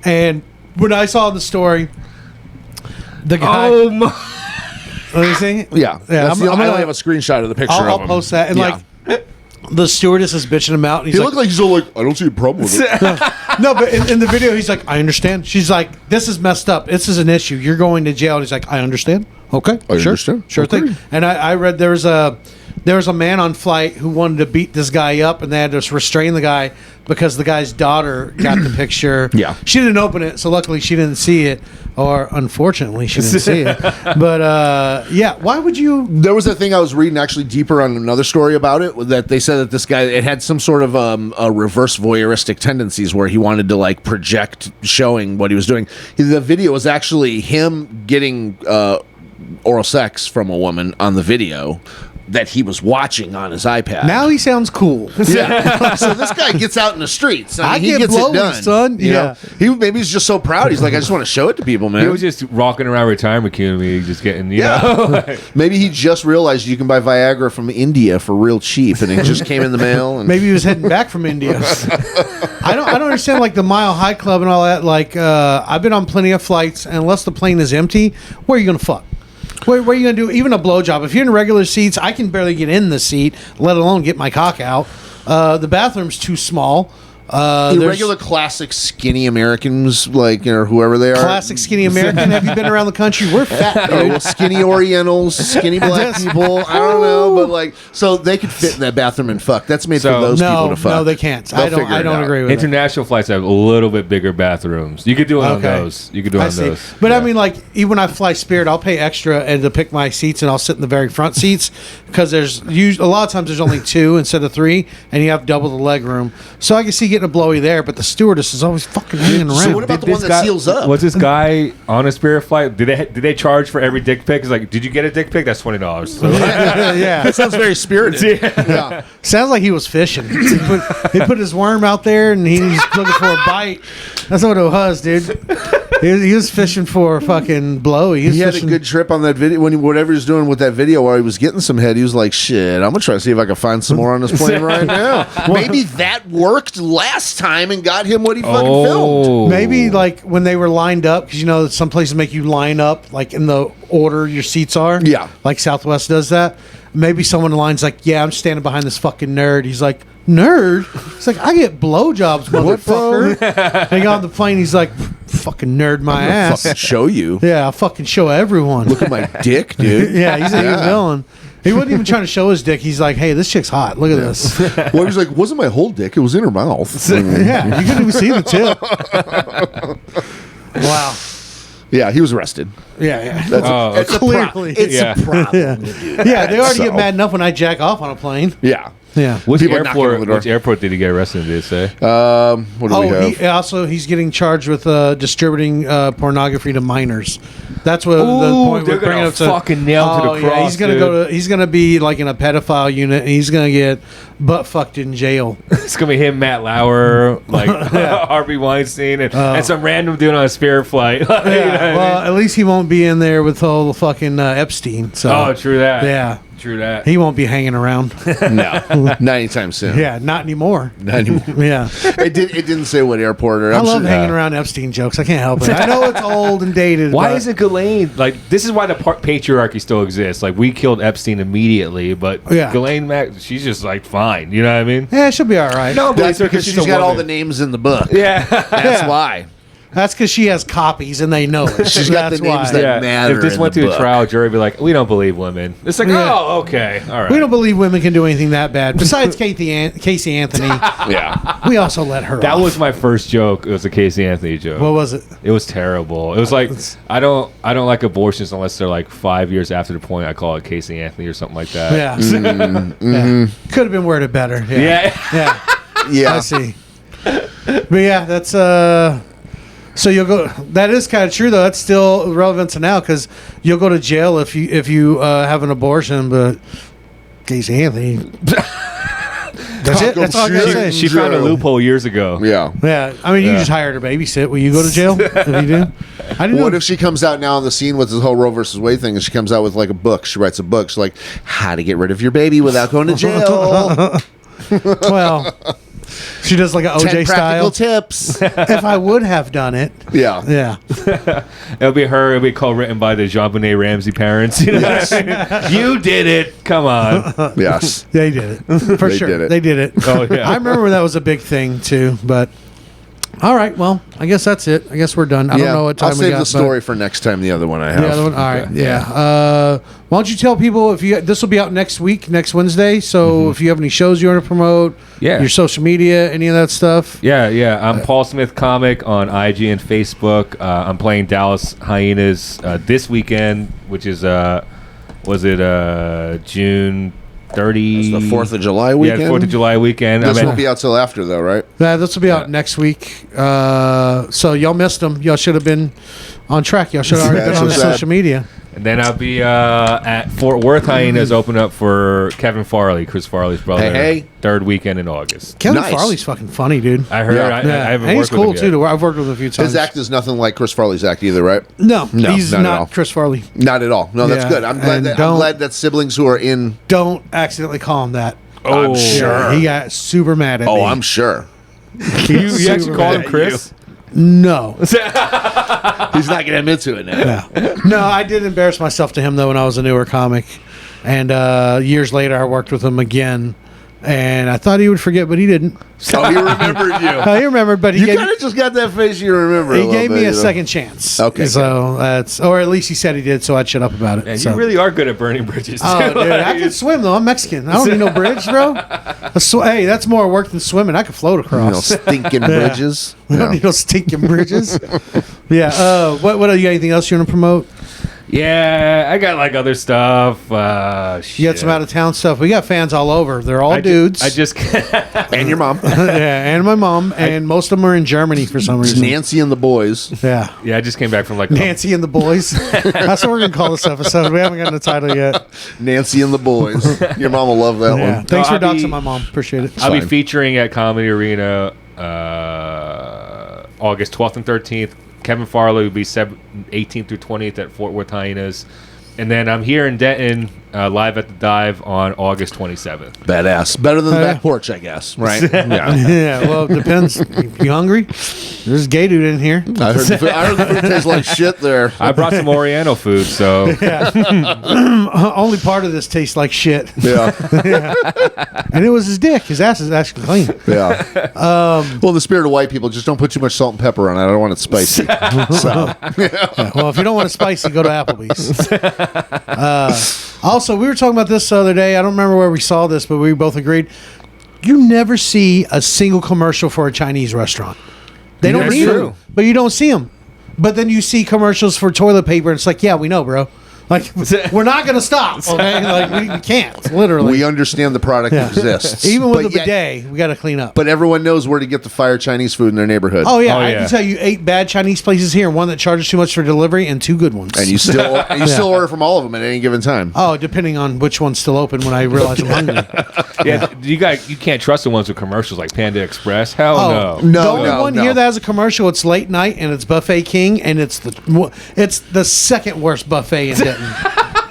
And when I saw the story, the guy. Oh my! Let me see. Yeah. That's I'm I gonna- only have a screenshot of the picture I'll of him. post that. And Yeah. like, the stewardess is bitching him out. And he's He like, looked like he's all like, I don't see a problem with it. no, but in the video, he's like, I understand. She's like, this is messed up. This is an issue. You're going to jail. And he's like, I understand. Okay, I sure, understand. sure Okay. thing. And I read there was a man on flight who wanted to beat this guy up, and they had to restrain the guy because the guy's daughter got the picture. Yeah. She didn't open it, so luckily she didn't see it, or unfortunately she didn't see it. But yeah, why would you? There was a thing I was reading actually deeper on another story about it that they said that this guy, it had some sort of a reverse voyeuristic tendencies where he wanted to like project showing what he was doing. The video was actually him getting oral sex from a woman on the video that he was watching on his iPad. Now he sounds cool. Yeah. So this guy gets out in the streets. I I mean, he get gets blowy, it done, son. you know? Yeah. Maybe he's just so proud. He's like, I just want to show it to people, man. He was just rocking around retirement community, just getting Yeah. know. Maybe he just realized you can buy Viagra from India for real cheap, and it just came in the mail. And Maybe he was heading back from India. I don't understand like the Mile High Club and all that. Like I've been on plenty of flights, and unless the plane is empty, where are you gonna fuck? Where are you gonna do even a blowjob? If you're in regular seats, I can barely get in the seat, let alone get my cock out. The bathroom's too small. the There's regular classic skinny Americans, like or whoever they are, classic skinny American. Have you been around the country? We're fat, Oh, dude. well, skinny Orientals, skinny black people. I don't know, but like, so they could fit in that bathroom and fuck. That's made So- for those people No, to fuck. no, they can't. They'll I don't. figure I it don't out. agree with that. International flights have a little bit bigger bathrooms. You could do it on Okay. those. You could do it I on see. those. But I Yeah. mean, like, even when I fly Spirit, I'll pay extra and to pick my seats, and I'll sit in the very front seats because there's a lot of times there's only two instead of three, and you have double the leg room. So I can see getting a blowy there, but the stewardess is always fucking hanging around. So what about the one that seals up? Was this guy on a Spirit flight? Did they charge for every dick pic? It's like, did you get a dick pic? That's $20. So, yeah, That sounds very spirited. Yeah. sounds like he was fishing. He put his worm out there, and he was looking for a bite. That's what it was, dude. He was fishing for a fucking blowy. He had a good trip on that video when whatever he's doing with that video while he was getting some head. He was like, "Shit, I'm gonna try to see if I can find some more on this plane right now." Maybe that worked last time and got him what he fucking filmed. Maybe like when they were lined up, because you know some places make you line up like in the order your seats are. Yeah. like Southwest does that. Maybe someone in line's like, "Yeah, I'm standing behind this fucking nerd." He's like, "Nerd?" It's like, "I get blowjobs, motherfucker." They got on the plane. He's like, "Fucking nerd my ass." Fucking show you. Yeah, I'll fucking show everyone. Look at my dick, dude. Yeah, he's a villain. He wasn't even trying to show his dick. He's like, "Hey, this chick's hot. Look at this." Well, he was like, "Wasn't my whole dick? It was in her mouth." Yeah, you couldn't even see the tip. Wow. Yeah, he was arrested. Yeah. That's Oh, it's clearly. It's Yeah. a problem. Yeah, they already So- get mad enough when I jack off on a plane. Yeah. Yeah. Which People knocking on the door. Which airport did he get arrested? Did it say? What do we have? He's getting charged with distributing pornography to minors. That's what the Ooh, point they're we're bringing gonna up to. fucking nail to the Yeah, cross, he's gonna go to. He's gonna be like in a pedophile unit, and he's gonna get butt fucked in jail. It's gonna be him, Matt Lauer, like Harvey Weinstein, and some random dude on a Spirit flight. Like, you know what I mean? Well, at least he won't be in there with all the fucking Epstein. So. Oh, true that. Yeah. True that. He won't be hanging around. No, not anytime soon. Yeah, not anymore. Not anymore. Yeah. It didn't say what airport. Or I I'm love sure- hanging around Epstein jokes. I can't help it. I know it's old and dated. Why but isn't Ghislaine like? This is why the patriarchy still exists. Like we killed Epstein immediately, but Yeah. Ghislaine Mack, she's just like fine. You know what I mean? Yeah, she'll be all right. No, but That's it's her because she's she's a got all the woman. names in the book. Yeah. That's why. That's because she has copies and they know it. She's got the That's names why. that- matter If this in went the to a book. trial, jury would be like, we don't believe women. It's like, Yeah. oh, okay, all right. We don't believe women can do anything that bad. Besides Casey Anthony, Yeah. we also let her That off. was my first joke. It was a Casey Anthony joke. What was it? It was terrible. It was like I don't like abortions unless they're like 5 years after the point. I call it Casey Anthony or something like that. Yeah. Mm-hmm. Yeah. Could have been worded better. Yeah. Yeah. Yeah. Yeah. I see. But yeah, that's So you'll go. That is kind of true, though. That's still relevant to now because you'll go to jail if you have an abortion. But Casey Anthony, that's it. That's all I gotta say. She found a loophole years ago. Yeah. Yeah, I mean, you just hired her babysit. Will you go to jail if you do? I didn't What know. if she comes out now on the scene with this whole Roe versus Wade thing, and she comes out with like a book? She writes a book. She's like, "How to get rid of your baby without going to jail." Well, she does like an 10 OJ practical style. tips. If I would have done it, Yeah. yeah. It'll be her. It'll be co-written by the Jean-Benet Ramsey parents. You know? You did it. Come on. Yes. They did it for They sure. did it. They did it. Oh, yeah. I remember that was a big thing too. But all right, well, I guess that's it. I guess we're done. I don't know what time I'll we save got. the story for next time. The other one I have. The other one, all right, yeah. Why don't you tell people if this will be out next week, next Wednesday. So if you have any shows you want to promote, Yeah. your social media, any of that stuff. Yeah. I'm Paul Smith Comic on IG and Facebook. I'm playing Dallas Hyenas this weekend, which is June 30. It's the 4th of July weekend. Yeah, 4th of July weekend. This I'm won't be out till after, though, right? Yeah, this will be out next week. So y'all missed them. Y'all should have been on track. Y'all should have already That's been on so the sad. social media. And then I'll be at Fort Worth Hyenas open up for Kevin Farley, Chris Farley's brother. Hey. Third weekend in August. Kevin Nice. Farley's fucking funny, dude. I heard. Yeah. I haven't and he's worked with cool him yet. too. I've worked with him a few times. His act is nothing like Chris Farley's act either, right? No, No, he's not at all. not Chris Farley. Not at all. No, that's Yeah, good. I'm glad. and I'm don't- glad that siblings who are in. Don't accidentally call him that. Oh, I'm sure. Yeah, he got super mad at me. Oh, I'm sure. You actually called him Chris? No. He's not getting into it now. No, I did embarrass myself to him, though, when I was a newer comic. And years later, I worked with him again. And I thought he would forget, but he didn't. Oh, he remembered you. He remembered, but he You gave, kind of just got that face you remember. he little gave bit, me a you know? second chance. Okay, So that's, or at least he said he did, so I'd shut up about it. Man, so. you really are good at burning bridges. Oh, too. dude, I can swim, though. I'm Mexican. I don't need no bridge, bro. Hey, that's more work than swimming. I could float You know, across. stinking bridges. We don't Yeah. need no stinking bridges. Yeah. What? You got anything else you want to promote? Yeah, I got like other stuff. You got some out of town stuff. We got fans all over. They're all dudes. I just And your mom. yeah, and my mom, and most of them are in Germany for some It's reason. Nancy and the boys. Yeah. I just came back from like Nancy and the boys. That's what we're gonna call this episode. We haven't gotten the title yet. Nancy and the boys. Your mom will love that Yeah. one. Thanks No, for I'll be- doxing my mom. Appreciate it. I'll be Fine. featuring at Comedy Arena August 12th and 13th. Kevin Farley will be 18th through 20th at Fort Worth Hyenas. And then I'm here in Denton, live at the Dive on August 27th. Badass. Better than the Yeah. back porch, I guess. Right? Yeah. Yeah. Well, it depends. You hungry? There's a gay dude in here. I heard the food tastes like shit there. I brought some Oriental food, so Only part of this tastes like shit, Yeah. and it was his dick. His ass is actually clean. Yeah. Well, in the spirit of white people, just don't put too much salt and pepper on it. I don't want it spicy. So, Well, if you don't want it spicy, go to Applebee's. Also, we were talking about this the other day. I don't remember where we saw this, but we both agreed. You never see a single commercial for a Chinese restaurant. They don't That's need true. them, but you don't see them. But then you see commercials for toilet paper, and it's like, yeah, we know, bro. Like, we're not going to stop, okay? Like, we can't, literally. we understand the product Yeah. exists. Even with but the yet- bidet, we got to clean up. But everyone knows where to get the fire Chinese food in their neighborhood. Oh yeah, Oh, I yeah. can tell you 8 bad Chinese places here, and one that charges too much for delivery, and 2 good ones. And you still order from all of them at any given time. Oh, depending on which one's still open when I realize I'm hungry. yeah, you can't trust the ones with commercials like Panda Express. Hell Oh, no. No, the only no, one no. here that has a commercial, it's late night and it's Buffet King, and it's the second worst buffet in Denton.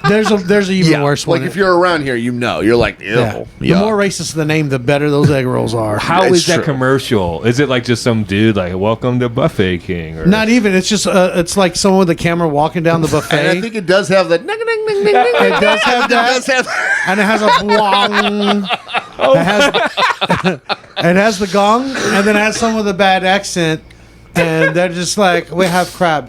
There's a even worse one. Like if you're around here, you know. You're like, ew. yeah. Yeah. The more racist the name, the better those egg rolls are. How It's is that true. commercial? Is it like just some dude like "Welcome to Buffet King"? Or Not even. It's just it's like someone with a camera walking down the buffet. And I think it does have that. it does have that. And it has a wong. It has the gong, and then it has someone with a bad accent, and they're just like, we have crab.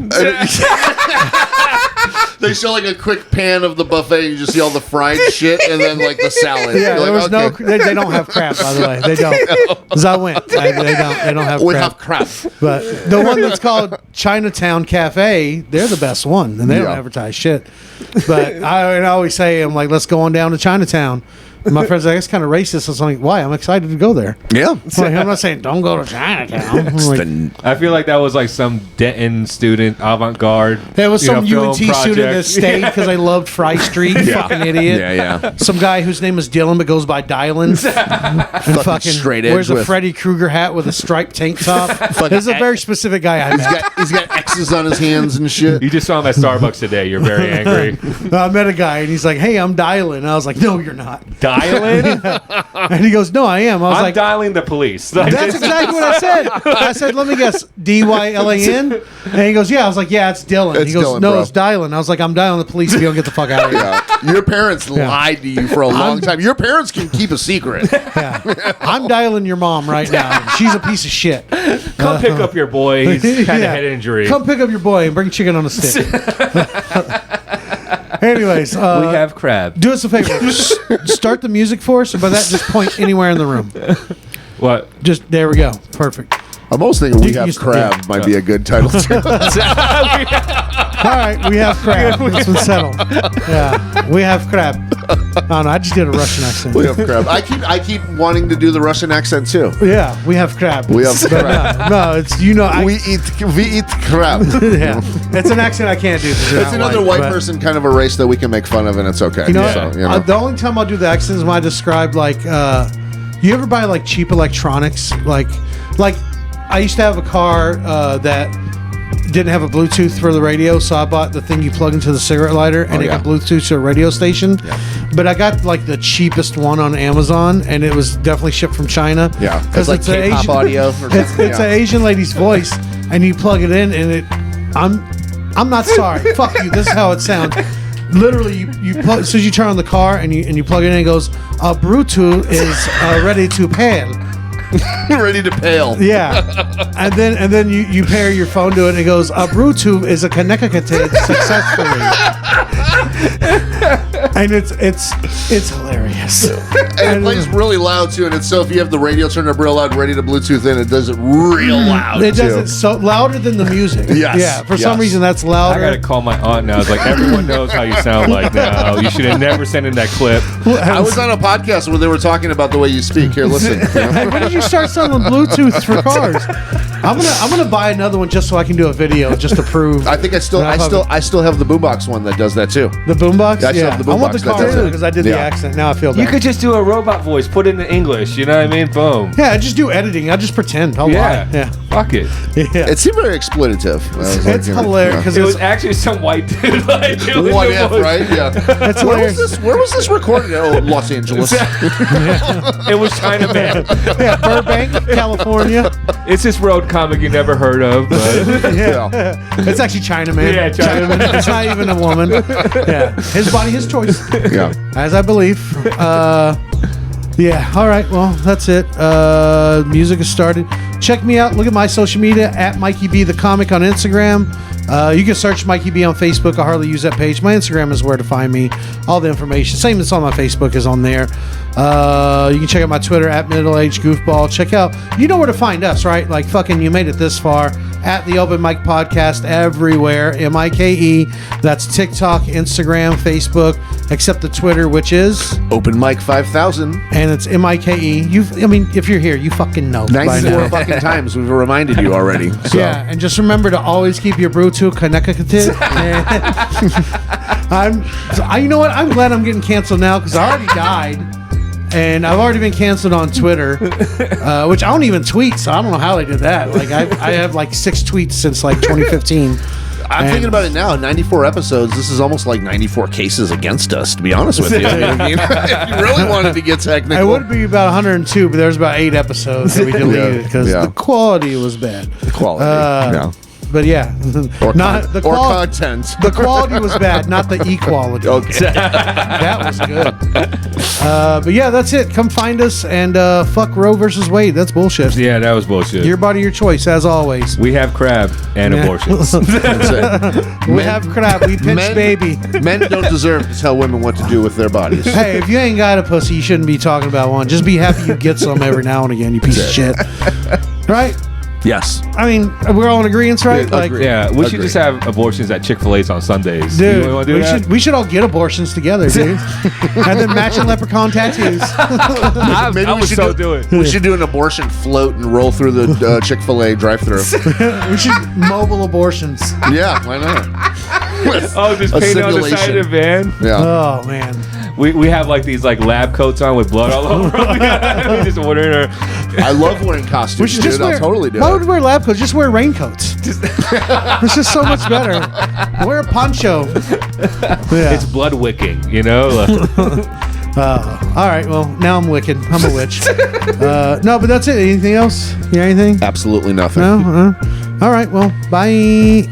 They show like a quick pan of the buffet. You just see all the fried shit and then like the salad. Yeah, You're there like, was okay. no. They don't have crab, by the way. They don't. Because I went. They don't have We crab. have crap. But the one that's called Chinatown Cafe, they're the best one, and they don't Yeah. advertise shit. But I always say, I'm like, let's go on down to Chinatown. My friend's like, it's kind of racist. I was like, why? I'm excited to go there. Yeah. Like, I'm not saying don't go to Chinatown. I'm like, I feel like that was like some Denton student, avant-garde. there was some film UNT student that project. stayed because I loved Fry Street. Fucking idiot. Yeah. Some guy whose name is Dylan but goes by Dylan. And fucking straight edge wears a with- Freddy Krueger hat with a striped tank top. This is a very specific guy I met. He's got X's on his hands and shit. You just saw him at Starbucks today. You're very angry. I met a guy and he's like, hey, I'm Dylan. And I was like, no, you're not. Dialing? And he goes, no, I am. I was I'm like, dialing the police. Like, that's exactly what I said. I said, let me guess, D-Y-L-A-N? And he goes, yeah. I was like, yeah, it's Dylan. It's He goes, Dylan, no, bro. it's Dylan. I was like, I'm dialing the police if you don't get the fuck out of here. Yeah. Your parents lied to you for a long time. Your parents can keep a secret. Yeah. I'm dialing your mom right now. She's a piece of shit. come pick up your boy. He's had a head injury. Come pick up your boy and bring chicken on a stick. Anyways, we have crab. do us a favor. Start the music for us, and by that, just point anywhere in the room. What? Just there we go. Perfect. I'm almost thinking We You Have used to- Crab might be a good title too. All right, we have crab. It's been settled. Yeah, we have crab. I don't know. I just did a Russian accent. We Have Crab. I keep wanting to do the Russian accent too. Yeah, we have crab. We have But crab. no, it's We eat crab. yeah, it's an accent I can't do. 'cause they're It's not another white but- person kind of a race that we can make fun of, and it's okay. You know, So, the only time I'll do the accent is when I describe like, you ever buy like cheap electronics? Like I used to have a car that didn't have a Bluetooth for the radio, so I bought the thing you plug into the cigarette lighter, and it yeah. got Bluetooth to a radio station. Yeah. But I got like the cheapest one on Amazon, and it was definitely shipped from China. Yeah. because It's like an K-pop Asian audio or It's, something, it's yeah. an Asian lady's voice, and you plug it in, and it. I'm not sorry. Fuck you. This is how it sounds. Literally, you plug, as soon as you turn on the car and you plug it in, it goes, Bluetooth is ready to pair. ready to pale. Yeah, and then you pair your phone to it, and it goes, Bluetooth is connected successfully. And it's hilarious. And it plays really loud too. And it's so if you have the radio turned up real loud, ready to Bluetooth in, it does it real loud. It does too. it so louder than the music. Yes, Yeah, for some yes. reason that's I louder. gotta call my aunt now. It's like everyone knows how you sound like now. You should have never sent in that clip. I was on a podcast where they were talking about the way you speak. Here, listen. Hey, when did you start selling Bluetooth for cars? I'm gonna buy another one just so I can do a video just to prove. I think I still have the boombox one that does that too. The boombox. I still have the I want the boombox that car does it. because I did the Yeah. accent. Now I feel bad. You could just do a robot voice, put it in English. You know what I mean? Boom. Yeah, I just do editing. I just pretend. I'll Yeah. lie. Yeah. Fuck it. Yeah. It seemed very exploitative. I was like, It's you know, hilarious yeah. because It was actually some white dude. Like, doing What the if, voice. right? Yeah. it's Where hilarious. was this recorded? Oh, Los Angeles. It was Chinaman. Yeah, Burbank, California. It's this road comic you never heard of, but Yeah. It's actually Chinaman. Yeah, Chinaman. It's not even a woman. Yeah. His body, his choice. Yeah. As I believe. Yeah. All right. Well, that's it. Music has started. Check me out. Look at my social media at Mikey B the Comic on Instagram. You can search Mikey B on Facebook. I hardly use that page. My Instagram is where to find me. All the information, same that's on my Facebook, is on there. You can check out my Twitter at middleaged goofball. Check out, you know where to find us, right? Like fucking, you made it this far. At the Open Mic Podcast everywhere. MIKE. That's TikTok, Instagram, Facebook, except the Twitter, which is, Open Mic 5000. and it's MIKE. I mean, if you're here, you fucking know. by 94 now. fucking times we've reminded you already. So. Yeah, and just remember to always keep your Bluetooth connected. You know what? I'm glad I'm getting canceled now because I already died. And I've already been canceled on Twitter, which I don't even tweet, so I don't know how they did that. Like I have like 6 tweets since like 2015. I'm thinking about it now. 94 episodes. This is almost like 94 cases against us, to be honest with you. I mean, if you really wanted to get technical. It would be about 102, but there's about 8 episodes that we deleted because Yeah. the quality was bad. quality. Yeah. But yeah, not the or quality. content. The quality was bad, not the equality. Okay. That was good. But yeah, that's it. Come find us and fuck Roe versus Wade. That's bullshit. yeah, that was bullshit. Your body, your choice, as always. We have crab and Yeah. abortions. That's it. We have crap. We pinch baby. Men don't deserve to tell women what to do with their bodies. Hey, if you ain't got a pussy, you shouldn't be talking about one. Just be happy you get some every now and again, you piece of shit. Right? Yes. I mean, we're all in agreement, right? Like, Yeah, we should Agreed. just have abortions at Chick-fil-A's on Sundays. dude, You wanna do that? we should all get abortions together, dude, and then matching leprechaun tattoos. Maybe I we would should so do do it. We should do an abortion float and roll through the Chick-fil-A drive-through. We should mobile abortions. Yeah, why not? Oh, just A paint on the side simulation. of the van. Yeah. Oh man, We have like these like lab coats on with blood all over them. We just ordering her. I love wearing costumes, we should dude. just I'll wear. totally do Why it. would we wear lab coats? Just wear raincoats. It's just so much better. Wear a poncho. Yeah. It's blood wicking, you know. All right. Well, now I'm wicked. I'm a witch. No, but that's it. Anything else? Yeah. Anything? Absolutely nothing. No. All right. Well, bye.